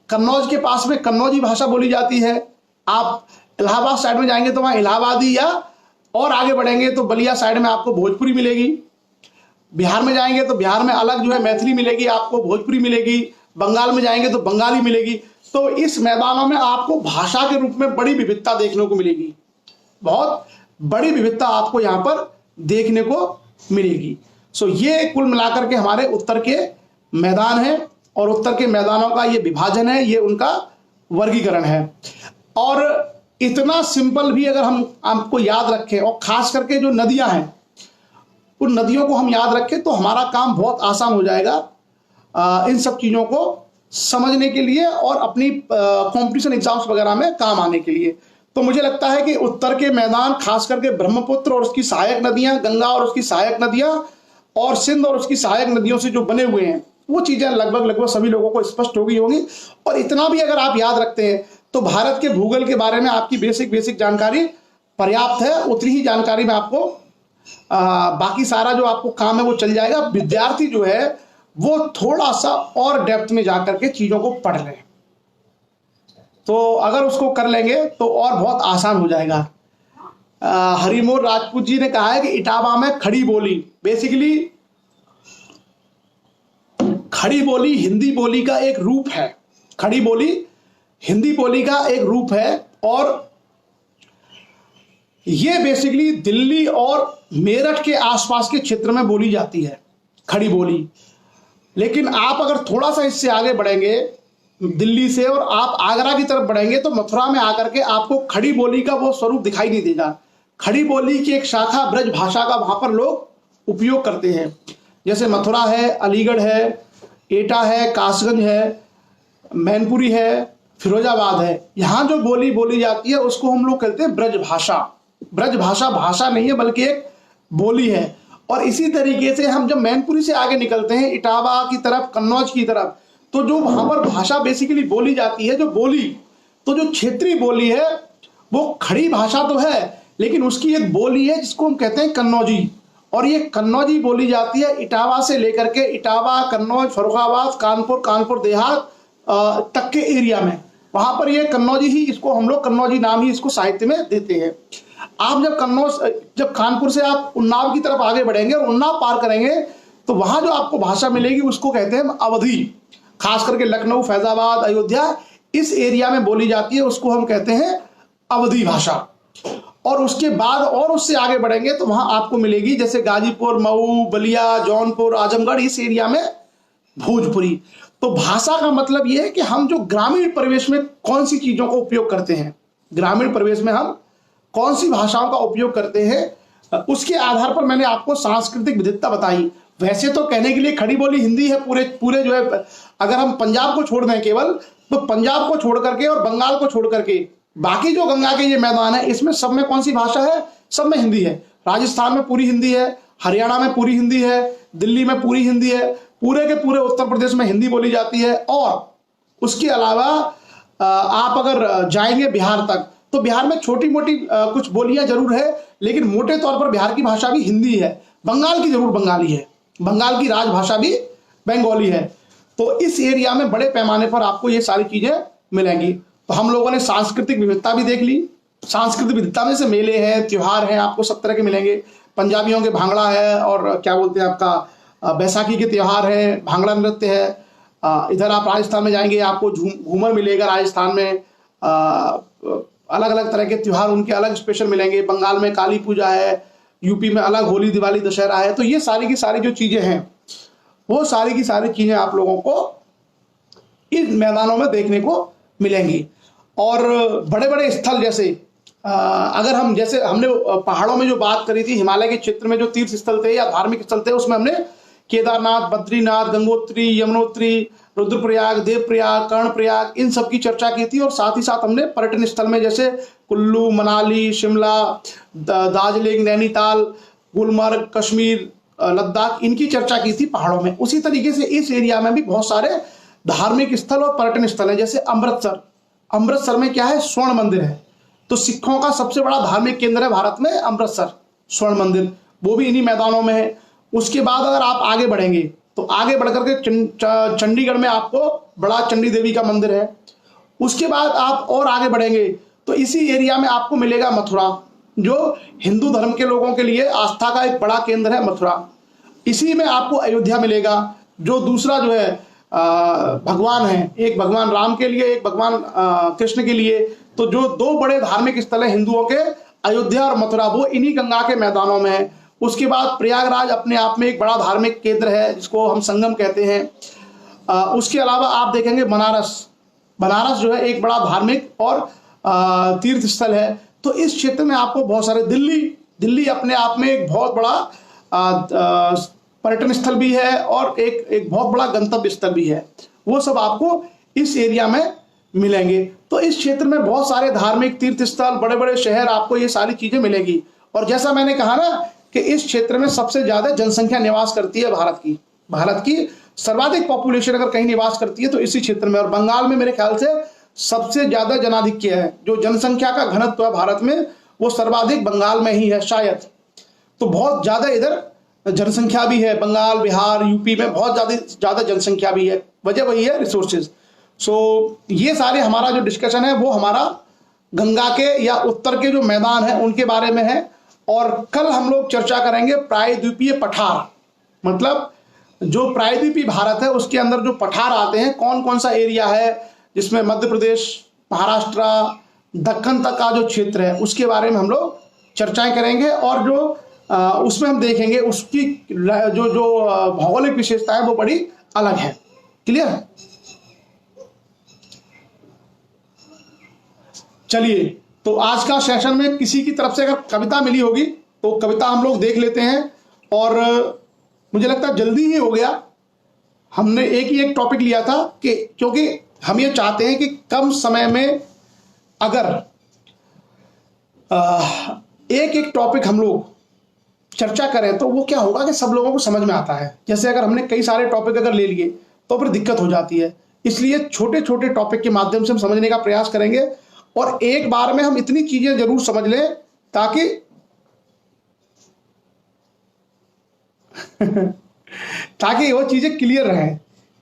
कन्नौज के पास में कन्नौजी भाषा बोली जाती है। आप इलाहाबाद साइड में जाएंगे तो वहाँ इलाहाबादी, या और आगे बढ़ेंगे तो बलिया साइड में आपको भोजपुरी मिलेगी। बिहार में जाएंगे तो बिहार में अलग जो है मैथिली मिलेगी, आपको भोजपुरी मिलेगी। बंगाल में जाएंगे तो बंगाली मिलेगी। तो इस मैदानों में आपको भाषा के रूप में बड़ी विविधता देखने को मिलेगी, बहुत बड़ी विविधता आपको यहाँ पर देखने को मिलेगी। सो ये कुल मिलाकर के हमारे उत्तर के मैदान है और उत्तर के मैदानों का ये विभाजन है, ये उनका वर्गीकरण है। और इतना सिंपल भी अगर हम आपको याद रखें और खास करके जो नदियां हैं उन नदियों को हम याद रखें तो हमारा काम बहुत आसान हो जाएगा इन सब चीजों को समझने के लिए और अपनी कंपटीशन एग्जाम्स वगैरह में काम आने के लिए। तो मुझे लगता है कि उत्तर के मैदान खास करके ब्रह्मपुत्र और उसकी सहायक नदियां, गंगा और उसकी सहायक नदियां और सिंध और उसकी सहायक नदियों से जो बने हुए हैं वो चीजें लगभग सभी लोगों को स्पष्ट हो गई होंगी। और इतना भी अगर आप याद रखते हैं तो भारत के भूगोल के बारे में आपकी बेसिक जानकारी पर्याप्त है। उतनी ही जानकारी में आपको बाकी सारा जो आपको काम है वो चल जाएगा। विद्यार्थी जो है वो थोड़ा सा और डेप्थ में जाकर के चीजों को पढ़ लें, तो अगर उसको कर लेंगे तो और बहुत आसान हो जाएगा। हरिमोहन राजपूत जी ने कहा है कि इटावा में खड़ी बोली, बेसिकली खड़ी बोली हिंदी बोली का एक रूप है। खड़ी बोली हिंदी बोली का एक रूप है और ये बेसिकली दिल्ली और मेरठ के आसपास के क्षेत्र में बोली जाती है खड़ी बोली। लेकिन आप अगर थोड़ा सा इससे आगे बढ़ेंगे दिल्ली से और आप आगरा की तरफ बढ़ेंगे तो मथुरा में आकर के आपको खड़ी बोली का वो स्वरूप दिखाई नहीं देगा। खड़ी बोली की एक शाखा ब्रज भाषा का वहां पर लोग उपयोग करते हैं। जैसे मथुरा है, अलीगढ़ है, एटा है, कासगंज है, मैनपुरी है, फिरोजाबाद है, यहाँ जो बोली बोली जाती है उसको हम लोग कहते हैं ब्रज भाषा। ब्रज भाषा भाषा नहीं है बल्कि एक बोली है। और इसी तरीके से हम जब मैनपुरी से आगे निकलते हैं इटावा की तरफ, कन्नौज की तरफ, तो जो वहां पर भाषा बेसिकली बोली जाती है, जो बोली, तो जो क्षेत्रीय बोली है वो खड़ी भाषा तो है लेकिन उसकी एक बोली है जिसको हम कहते हैं कन्नौजी। और ये कन्नौजी बोली जाती है इटावा से लेकर के, इटावा, कन्नौज, फर्रुखाबाद, कानपुर, कानपुर देहात तक के एरिया में, वहां पर ये कन्नौजी ही, इसको हम लोग कन्नौजी नाम ही इसको साहित्य में देते हैं। आप जब कानपुर से आप उन्नाव की तरफ आगे बढ़ेंगे और उन्नाव पार करेंगे तो वहां जो आपको भाषा मिलेगी उसको कहते हैं अवधी। खास करके लखनऊ, फैजाबाद, अयोध्या, इस एरिया में बोली जाती है, उसको हम कहते हैं अवधी भाषा। और उसके बाद और उससे आगे बढ़ेंगे तो वहां आपको मिलेगी जैसे गाजीपुर, मऊ, बलिया, जौनपुर, आजमगढ़, इस एरिया में भोजपुरी। तो भाषा का मतलब यह है कि हम जो ग्रामीण परिवेश में कौन सी चीजों का उपयोग करते हैं, ग्रामीण परिवेश में हम कौन सी भाषाओं का उपयोग करते हैं, उसके आधार पर मैंने आपको सांस्कृतिक विविधता बताई। वैसे तो कहने के लिए खड़ी बोली हिंदी है, पूरे पूरे जो है, अगर हम पंजाब को छोड़ दें केवल, तो पंजाब को छोड़ करके और बंगाल को छोड़ करके बाकी जो गंगा के ये मैदान है इसमें सब में कौन सी भाषा है, सब में हिंदी है। राजस्थान में पूरी हिंदी है, हरियाणा में पूरी हिंदी है, दिल्ली में पूरी हिंदी है, पूरे के पूरे उत्तर प्रदेश में हिंदी बोली जाती है। और उसके अलावा आप अगर जाएंगे बिहार तक तो बिहार में छोटी मोटी कुछ बोलियां जरूर है लेकिन मोटे तौर पर बिहार की भाषा भी हिंदी है। बंगाल की जरूर बंगाली है, बंगाल की राजभाषा भी बंगाली है। तो इस एरिया में बड़े पैमाने पर आपको ये सारी चीजें मिलेंगी। तो हम लोगों ने सांस्कृतिक विविधता भी देख ली। सांस्कृतिक विविधता में से मेले हैं, त्योहार हैं, आपको सब तरह के मिलेंगे। पंजाबियों के भांगड़ा है और क्या बोलते हैं आपका बैसाखी के त्योहार है, भांगड़ा नृत्य है। इधर आप राजस्थान में जाएंगे आपको घूमर मिलेगा, राजस्थान में अलग अलग तरह के त्योहार उनके अलग स्पेशल मिलेंगे। बंगाल में काली पूजा है, यूपी में अलग होली, दिवाली, दशहरा है। तो ये सारी की सारी जो चीजें हैं वो सारी की सारी चीजें आप लोगों को इन मैदानों में देखने को मिलेंगी। और बड़े बड़े स्थल जैसे अगर हम, जैसे हमने पहाड़ों में जो बात करी थी, हिमालय के क्षेत्र में जो तीर्थ स्थल थे या धार्मिक स्थल थे, उसमें हमने केदारनाथ, बद्रीनाथ, गंगोत्री, यमुनोत्री, रुद्रप्रयाग, देवप्रयाग, कर्णप्रयाग, इन सब की चर्चा की थी। और साथ ही साथ हमने पर्यटन स्थल में जैसे कुल्लू, मनाली, शिमला, दार्जिलिंग, नैनीताल, गुलमर्ग, कश्मीर, लद्दाख, इनकी चर्चा की थी पहाड़ों में। उसी तरीके से इस एरिया में भी बहुत सारे धार्मिक स्थल और पर्यटन स्थल है। जैसे अमृतसर, अमृतसर में क्या है, स्वर्ण मंदिर है। तो सिखों का सबसे बड़ा धार्मिक केंद्र है भारत में अमृतसर, स्वर्ण मंदिर, वो भी इन्हीं मैदानों में है। उसके बाद अगर आप आगे बढ़ेंगे तो आगे बढ़कर के चंडीगढ़ में आपको बड़ा चंडी देवी का मंदिर है। उसके बाद आप और आगे बढ़ेंगे तो इसी एरिया में आपको मिलेगा मथुरा, जो हिंदू धर्म के लोगों के लिए आस्था का एक बड़ा केंद्र है मथुरा। इसी में आपको अयोध्या मिलेगा, जो दूसरा जो है भगवान है, एक भगवान राम के लिए, एक भगवान कृष्ण के लिए। तो जो दो बड़े धार्मिक स्थल है हिंदुओं के, अयोध्या और मथुरा, वो इन्हीं गंगा के मैदानों में है। उसके बाद प्रयागराज अपने आप में एक बड़ा धार्मिक केंद्र है जिसको हम संगम कहते हैं। उसके अलावा आप देखेंगे बनारस, बनारस जो है एक बड़ा धार्मिक और तीर्थ स्थल है। तो इस क्षेत्र में आपको बहुत सारे, दिल्ली अपने आप में एक बहुत बड़ा पर्यटन स्थल भी है और एक बहुत बड़ा गंतव्य स्थल भी है। वो सब आपको इस एरिया में मिलेंगे। तो इस क्षेत्र में बहुत सारे धार्मिक तीर्थ स्थल, बड़े बड़े शहर, आपको ये सारी चीजें मिलेगी। और जैसा मैंने कहा ना कि इस क्षेत्र में सबसे ज्यादा जनसंख्या निवास करती है भारत की सर्वाधिक पॉपुलेशन अगर कहीं निवास करती है तो इसी क्षेत्र में। और बंगाल में मेरे ख्याल से सबसे ज्यादा जनाधिक्य है, जो जनसंख्या का घनत्व है भारत में वो सर्वाधिक बंगाल में ही है शायद। तो बहुत ज्यादा इधर जनसंख्या भी है, बंगाल, बिहार, यूपी में बहुत ज्यादा जनसंख्या भी है। वजह वही है, रिसोर्सेज। सो ये सारे हमारा जो डिस्कशन है वो हमारा गंगा के या उत्तर के जो मैदान है उनके बारे में है। और कल हम लोग चर्चा करेंगे प्रायद्वीपीय पठार, मतलब जो प्रायद्वीपीय भारत है उसके अंदर जो पठार आते हैं, कौन कौन सा एरिया है जिसमें मध्य प्रदेश, महाराष्ट्र, दक्कन तक का जो क्षेत्र है उसके बारे में हम लोग चर्चाएं करेंगे। और जो उसमें हम देखेंगे उसकी जो भौगोलिक विशेषता है वो बड़ी अलग है। क्लियर है? चलिए, तो आज का सेशन में किसी की तरफ से अगर कविता मिली होगी तो कविता हम लोग देख लेते हैं। और मुझे लगता है जल्दी ही हो गया। हमने एक ही एक टॉपिक लिया था कि क्योंकि हम ये चाहते हैं कि कम समय में अगर एक एक टॉपिक हम लोग चर्चा करें तो वो क्या होगा कि सब लोगों को समझ में आता है। जैसे अगर हमने कई सारे टॉपिक अगर ले लिए तो फिर दिक्कत हो जाती है। इसलिए छोटे छोटे टॉपिक के माध्यम से हम समझने का प्रयास करेंगे और एक बार में हम इतनी चीजें जरूर समझ लें ताकि ताकि वो चीजें क्लियर रहें।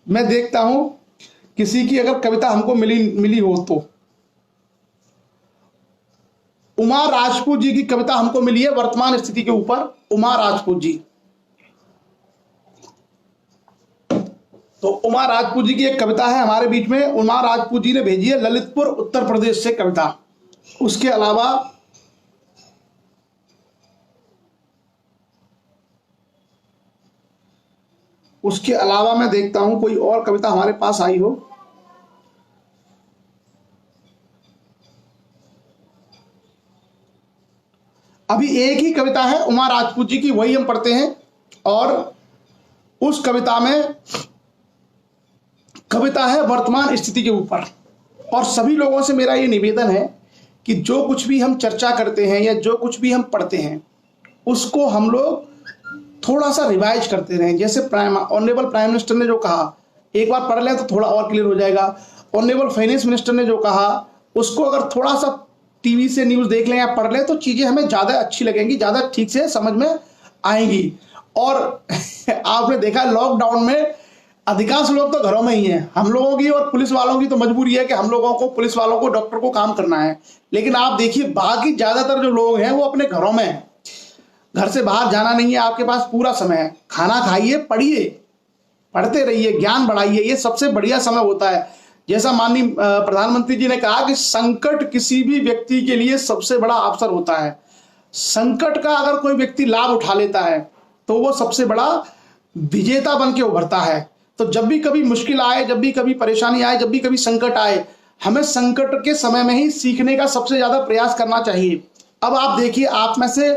मैं देखता हूं किसी की अगर कविता हमको मिली हो तो उमा राजपूत जी की कविता हमको मिली है वर्तमान स्थिति के ऊपर। उमा राजपूत जी, तो उमा राजपूत जी की एक कविता है हमारे बीच में। उमा राजपूत जी ने भेजी है ललितपुर उत्तर प्रदेश से कविता। उसके अलावा मैं देखता हूं कोई और कविता हमारे पास आई हो। अभी एक ही कविता है उमा राजपूत जी की, वही हम पढ़ते हैं। और उस कविता में कविता है वर्तमान स्थिति के ऊपर। और सभी लोगों से मेरा ये निवेदन है कि जो कुछ भी हम चर्चा करते हैं या जो कुछ भी हम पढ़ते हैं उसको हम लोग थोड़ा सा रिवाइज करते रहें। जैसे ऑनरेबल प्राइम मिनिस्टर ने जो कहा, एक बार पढ़ लें तो थोड़ा और क्लियर हो जाएगा। ऑनरेबल फाइनेंस मिनिस्टर ने जो कहा उसको अगर थोड़ा सा टीवी से न्यूज़ देख लें या पढ़ लें तो चीज़ें हमें ज़्यादा अच्छी लगेंगी, ज़्यादा ठीक से समझ में आएंगी। और आपने देखा लॉकडाउन में अधिकांश लोग तो घरों में ही हैं। हम लोगों की और पुलिस वालों की तो मजबूरी है कि हम लोगों को, पुलिस वालों को, डॉक्टर को काम करना है। लेकिन आप देखिए बाकी ज़्यादातर जो लोग हैं वो अपने घरों में हैं। घर से बाहर जाना नहीं है, आपके पास पूरा समय है। खाना खाइए, पढ़िए, पढ़ते रहिए, ज्ञान बढ़ाइए, ये सबसे बढ़िया समय होता है। जैसा माननीय प्रधानमंत्री जी ने कहा कि संकट किसी भी व्यक्ति के लिए सबसे बड़ा अवसर होता है। संकट का अगर कोई व्यक्ति लाभ उठा लेता है तो वो सबसे बड़ा विजेता बन के उभरता है। तो जब भी कभी मुश्किल आए, जब भी कभी परेशानी आए, जब भी कभी संकट आए, हमें संकट के समय में ही सीखने का सबसे ज्यादा प्रयास करना चाहिए। अब आप देखिए, आप में से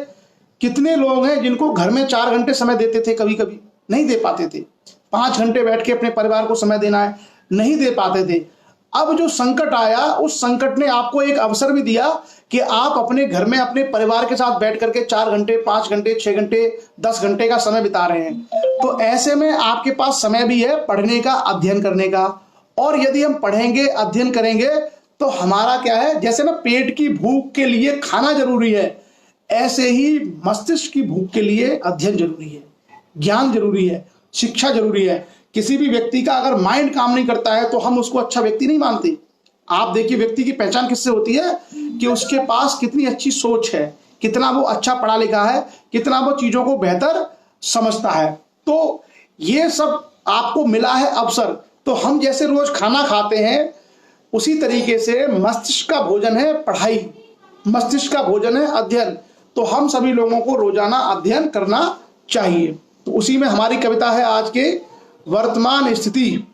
कितने लोग हैं जिनको घर में 4 घंटे समय देते थे, कभी कभी नहीं दे पाते थे। 5 घंटे बैठ के अपने परिवार को समय देना है, नहीं दे पाते थे। अब जो संकट आया, उस संकट ने आपको एक अवसर भी दिया कि आप अपने घर में अपने परिवार के साथ बैठ करके 4 घंटे, 5 घंटे, 6 घंटे, 10 घंटे का समय बिता रहे हैं। तो ऐसे में आपके पास समय भी है पढ़ने का, अध्ययन करने का। और यदि हम पढ़ेंगे, अध्ययन करेंगे तो हमारा क्या है, जैसे ना पेट की भूख के लिए खाना जरूरी है, ऐसे ही मस्तिष्क की भूख के लिए अध्ययन जरूरी है, ज्ञान जरूरी है, शिक्षा जरूरी है। किसी भी व्यक्ति का अगर माइंड काम नहीं करता है तो हम उसको अच्छा व्यक्ति नहीं मानते। आप देखिए, व्यक्ति की पहचान किससे होती है कि उसके पास कितनी अच्छी सोच है, कितना वो अच्छा पढ़ा लिखा है, कितना वो चीजों को बेहतर समझता है। तो ये सब आपको मिला है अवसर। तो हम जैसे रोज खाना खाते हैं उसी तरीके से मस्तिष्क का भोजन है पढ़ाई, मस्तिष्क का भोजन है अध्ययन। तो हम सभी लोगों को रोजाना अध्ययन करना चाहिए। तो उसी में हमारी कविता है आज के वर्तमान स्थिति।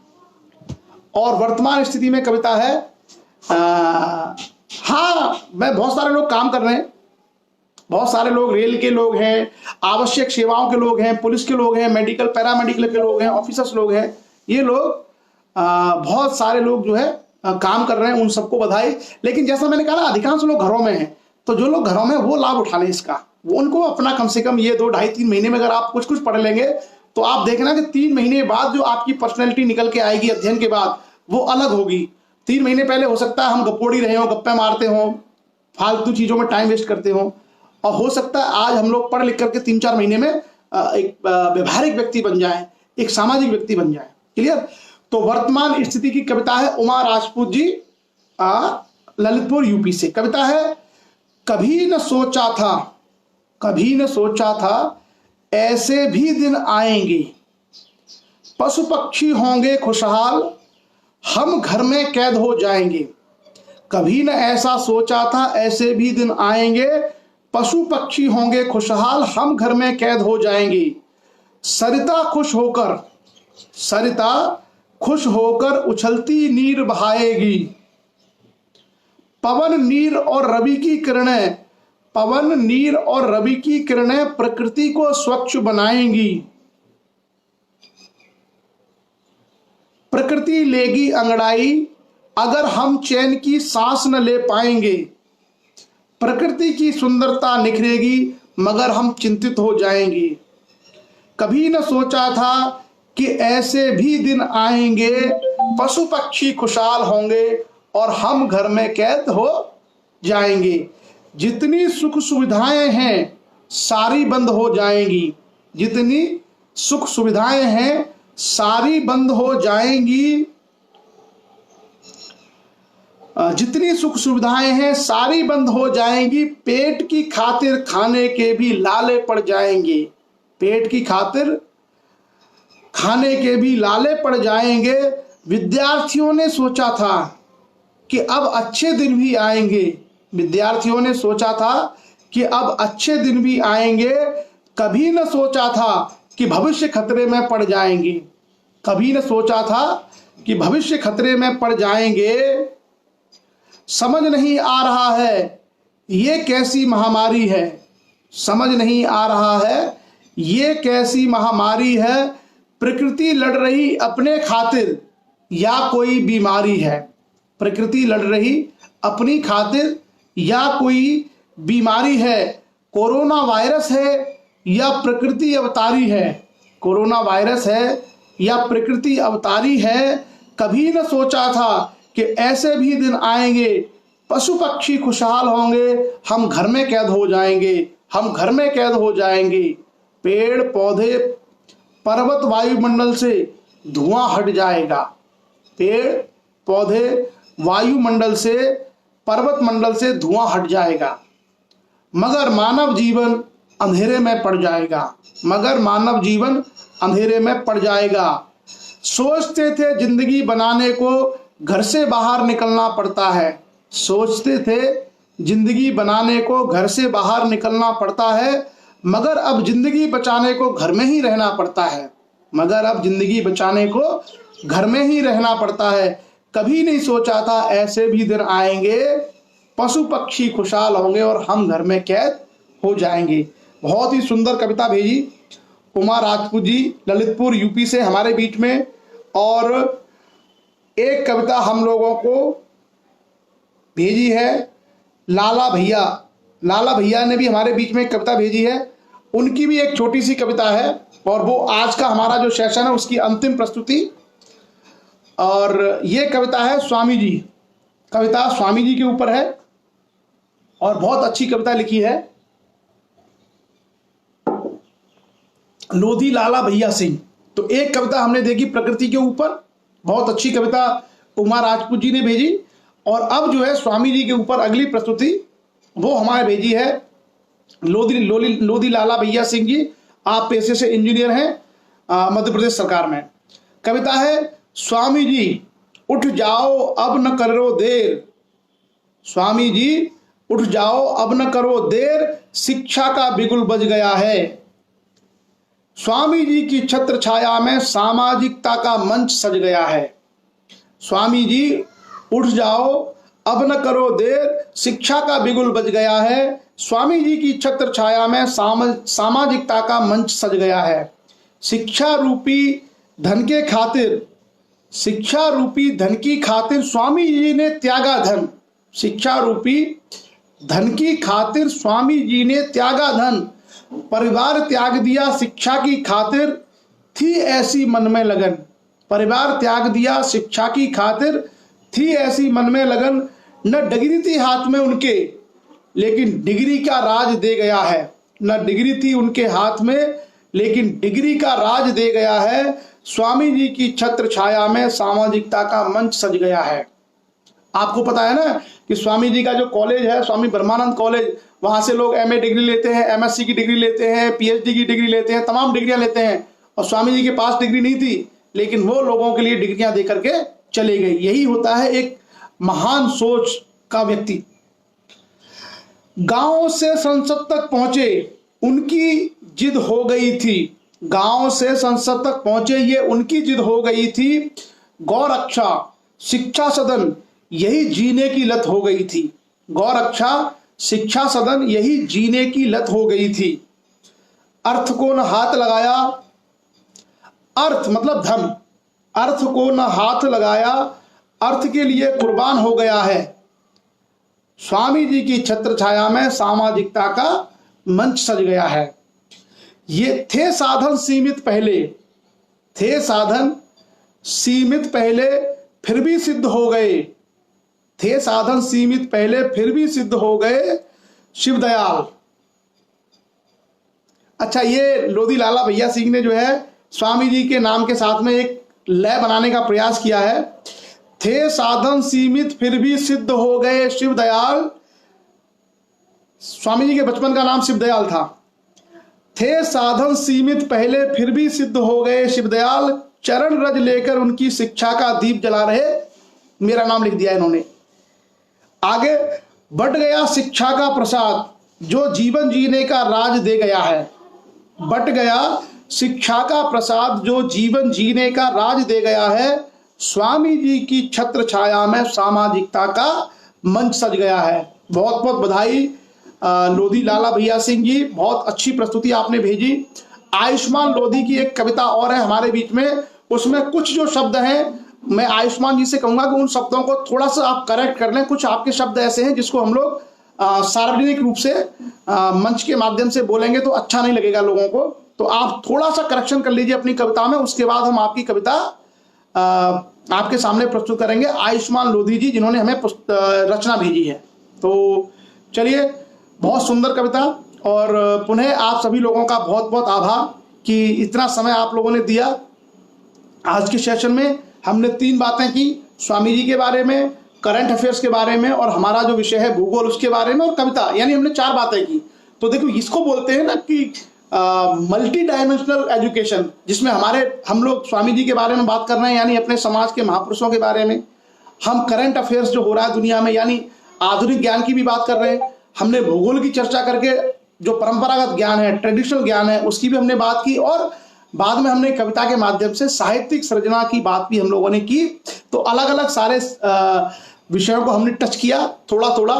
और वर्तमान स्थिति में कविता है मैं बहुत सारे लोग काम कर रहे हैं, बहुत सारे लोग रेल के लोग हैं, आवश्यक सेवाओं के लोग हैं, पुलिस के लोग हैं, मेडिकल पैरामेडिकल के लोग हैं, ऑफिसर्स लोग हैं। ये लोग बहुत सारे लोग जो है काम कर रहे हैं, उन सबको बधाई। लेकिन जैसा मैंने कहा ना, अधिकांश लोग घरों में हैं। तो जो लोग घरों में वो लाभ उठा लें इसका, वो उनको अपना कम से कम ये 2, 2.5, 3 महीने में अगर आप कुछ कुछ पढ़ लेंगे तो आप देखना कि 3 महीने बाद जो आपकी पर्सनैलिटी निकल के आएगी अध्ययन के बाद, वो अलग होगी। 3 महीने पहले हो सकता है हम गप्पोड़ी रहे हो, गप्पे मारते हो, फालतू चीजों में टाइम वेस्ट करते हो। और हो सकता है आज हम लोग पढ़ लिख करके 3-4 महीने में एक व्यवहारिक व्यक्ति बन जाए, एक सामाजिक व्यक्ति बन जाए। क्लियर? तो वर्तमान स्थिति की कविता है उमा राजपूत जी, ललितपुर यूपी से। कविता है कभी न सोचा था, कभी न सोचा था ऐसे भी दिन आएंगे, पशु पक्षी होंगे खुशहाल, हम घर में कैद हो जाएंगे। कभी न ऐसा सोचा था ऐसे भी दिन आएंगे, पशु पक्षी होंगे खुशहाल, हम घर में कैद हो जाएंगे। सरिता खुश होकर उछलती नीर बहाएगी, पवन नीर और रवि की किरणें, पवन नीर और रवि की किरणें प्रकृति को स्वच्छ बनाएंगी। प्रकृति लेगी अंगड़ाई अगर हम चैन की सांस न ले पाएंगे। प्रकृति की सुंदरता निखरेगी मगर हम चिंतित हो जाएंगे। कभी न सोचा था कि ऐसे भी दिन आएंगे, पशु पक्षी खुशहाल होंगे और हम घर में कैद हो जाएंगे। जितनी सुख सुविधाएं हैं सारी बंद हो जाएंगी, जितनी सुख सुविधाएं हैं सारी बंद हो जाएंगी, जितनी सुख सुविधाएं हैं सारी बंद हो जाएंगी। पेट की खातिर खाने के भी लाले पड़ जाएंगे, पेट की खातिर खाने के भी लाले पड़ जाएंगे। विद्यार्थियों ने सोचा था कि अब अच्छे दिन भी आएंगे, विद्यार्थियों ने सोचा था कि अब अच्छे दिन भी आएंगे। कभी न सोचा था कि भविष्य खतरे में पड़ जाएंगे, कभी न सोचा था कि भविष्य खतरे में पड़ जाएंगे। समझ नहीं आ रहा है ये कैसी महामारी है, समझ नहीं आ रहा है ये कैसी महामारी है। प्रकृति लड़ रही अपने खातिर या कोई बीमारी है, प्रकृति लड़ रही अपनी खातिर या कोई बीमारी है। कोरोना वायरस है या प्रकृति अवतारी है, कोरोना वायरस है या प्रकृति अवतारी है। कभी न सोचा था कि ऐसे भी दिन आएंगे, पशु पक्षी खुशहाल होंगे, हम घर में कैद हो जाएंगे, हम घर में कैद हो जाएंगे। पेड़ पौधे पर्वत वायुमंडल से धुआं हट जाएगा, पेड़ पौधे वायुमंडल से पर्वत मंडल से धुआं हट जाएगा, मगर मानव जीवन अंधेरे में पड़ जाएगा, मगर मानव जीवन अंधेरे में पड़ जाएगा। सोचते थे जिंदगी बनाने को घर से बाहर निकलना पड़ता है, सोचते थे जिंदगी बनाने को घर से बाहर निकलना पड़ता है, मगर अब जिंदगी बचाने को घर में ही रहना पड़ता है, मगर अब जिंदगी बचाने को घर में ही रहना पड़ता है। कभी नहीं सोचा था ऐसे भी दिन आएंगे, पशु पक्षी खुशहाल होंगे और हम घर में कैद हो जाएंगे। बहुत ही सुंदर कविता भेजी उमा राजपूत जी ललितपुर यूपी से हमारे बीच में। और एक कविता हम लोगों को भेजी है लाला भैया, लाला भैया ने भी हमारे बीच में एक कविता भेजी है, उनकी भी एक छोटी सी कविता है और वो आज का हमारा जो सेशन है उसकी अंतिम प्रस्तुति। और ये कविता है स्वामी जी, कविता स्वामी जी के ऊपर है और बहुत अच्छी कविता लिखी है लोधी लाला भैया सिंह। तो एक कविता हमने देखी प्रकृति के ऊपर, बहुत अच्छी कविता उमा राजपूत जी ने भेजी। और अब जो है स्वामी जी के ऊपर अगली प्रस्तुति वो हमारे भेजी है लोधी लाला भैया सिंह जी। आप पेशे से इंजीनियर हैं मध्य प्रदेश सरकार में। कविता है स्वामी जी उठ जाओ अब न करो देर, स्वामी जी उठ जाओ अब न करो देर, शिक्षा का बिगुल बज गया है। स्वामी जी की छत्र छाया में सामाजिकता का मंच सज गया है। स्वामी जी उठ जाओ अब न करो देर, शिक्षा का बिगुल बज गया है। स्वामी जी की छत्र छाया में सामाजिकता का मंच सज गया है। शिक्षा रूपी धन के खातिर, शिक्षा रूपी धन की खातिर स्वामी जी ने त्यागा धन, शिक्षा रूपी धन की खातिर स्वामी जी ने त्यागा धन। परिवार त्याग दिया शिक्षा की खातिर, थी ऐसी मन में लगन, परिवार त्याग दिया शिक्षा की खातिर, थी ऐसी मन में लगन। न डिग्री थी हाथ में उनके लेकिन डिग्री का राज दे गया है, न डिग्री थी उनके हाथ में लेकिन डिग्री का राज दे गया है। स्वामी जी की छत्र छाया में सामाजिकता का मंच सज गया है। आपको पता है ना कि स्वामी जी का जो कॉलेज है स्वामी ब्रह्मानंद कॉलेज, वहां से लोग एमए डिग्री लेते हैं, एमएससी की डिग्री लेते हैं, पीएचडी की डिग्री लेते हैं, तमाम डिग्रियां लेते हैं। और स्वामी जी के पास डिग्री नहीं थी लेकिन वो लोगों के लिए डिग्रियां दे करके चले गए। यही होता है एक महान सोच का व्यक्ति। गांव से संसद तक पहुंचे उनकी जिद हो गई थी, गांव से संसद तक पहुंचे ये उनकी जिद हो गई थी। गौ रक्षा, शिक्षा सदन यही जीने की लत हो गई थी। गौरक्षा शिक्षा सदन यही जीने की लत हो गई थी। अर्थ को न हाथ लगाया, अर्थ मतलब धन, अर्थ को न हाथ लगाया, अर्थ के लिए कुर्बान हो गया है। स्वामी जी की छत्र छाया में सामाजिकता का मंच सज गया है। ये थे साधन सीमित पहले, थे साधन सीमित पहले फिर भी सिद्ध हो गए, थे साधन सीमित पहले फिर भी सिद्ध हो गए शिवदयाल। अच्छा, ये लोधी लाला भैया सिंह ने जो है स्वामी जी के नाम के साथ में एक लय बनाने का प्रयास किया है। थे साधन सीमित फिर भी सिद्ध हो गए शिवदयाल। स्वामी जी के बचपन का नाम शिवदयाल था। थे साधन सीमित पहले फिर भी सिद्ध हो गए शिवदयाल। चरण रज लेकर उनकी शिक्षा का दीप जला रहे। मेरा नाम लिख दिया इन्होंने। आगे, बढ़ गया शिक्षा का प्रसाद जो जीवन जीने का राज दे गया है। बढ़ गया शिक्षा का प्रसाद जो जीवन जीने का राज दे गया है। स्वामी जी की छत्र छाया में सामाजिकता का मंच सज गया है। बहुत बहुत बधाई लोधी लाला भैया सिंह जी, बहुत अच्छी प्रस्तुति आपने भेजी। आयुष्मान लोधी की एक कविता और है हमारे बीच में, उसमें कुछ जो शब्द हैं मैं आयुष्मान जी से कहूंगा कि उन शब्दों को थोड़ा सा आप करेक्ट कर लें। कुछ आपके शब्द ऐसे हैं जिसको हम लोग सार्वजनिक रूप से मंच के माध्यम से बोलेंगे तो अच्छा नहीं लगेगा लोगों को, तो आप थोड़ा सा करेक्शन कर लीजिए अपनी कविता में। उसके बाद हम आपकी कविता आपके सामने प्रस्तुत करेंगे। आयुष्मान लोधी जी जिन्होंने हमें रचना भेजी है। तो चलिए, बहुत सुंदर कविता। और पुनः आप सभी लोगों का बहुत बहुत आभार कि इतना समय आप लोगों ने दिया। आज के सेशन में हमने 3 बातें की, स्वामी जी के बारे में, करंट अफेयर्स के बारे में, और हमारा जो विषय है भूगोल उसके बारे में, और कविता, यानी हमने 4 बातें की। तो देखो, इसको बोलते हैं ना कि मल्टी डायमेंशनल एजुकेशन, जिसमें हम लोग स्वामी जी के बारे में बात कर रहे हैं, यानी अपने समाज के महापुरुषों के बारे में। हम करंट अफेयर्स जो हो रहा है दुनिया में, यानी आधुनिक ज्ञान की भी बात कर रहे हैं। हमने भूगोल की चर्चा करके जो परंपरागत ज्ञान है, ट्रेडिशनल ज्ञान है, उसकी भी हमने बात की, और बाद में हमने कविता के माध्यम से साहित्यिक सृजना की बात भी हम लोगों ने की। तो अलग अलग सारे विषयों को हमने टच किया थोड़ा थोड़ा।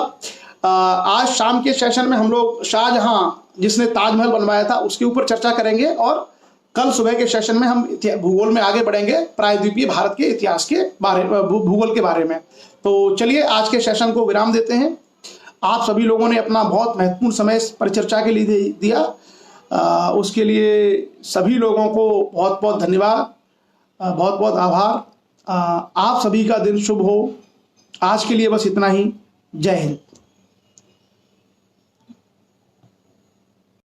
आज शाम के सेशन में हम लोग शाहजहां जिसने ताजमहल बनवाया था उसके ऊपर चर्चा करेंगे, और कल सुबह के सेशन में हम भूगोल में आगे बढ़ेंगे, प्रायद्वीपीय भारत के इतिहास के बारे में, भूगोल के बारे में। तो चलिए, आज के सेशन को विराम देते हैं। आप सभी लोगों ने अपना बहुत महत्वपूर्ण समय परिचर्चा के लिए दिया, उसके लिए सभी लोगों को बहुत बहुत धन्यवाद, बहुत बहुत आभार। आप सभी का दिन शुभ हो। आज के लिए बस इतना ही। जय हिंद।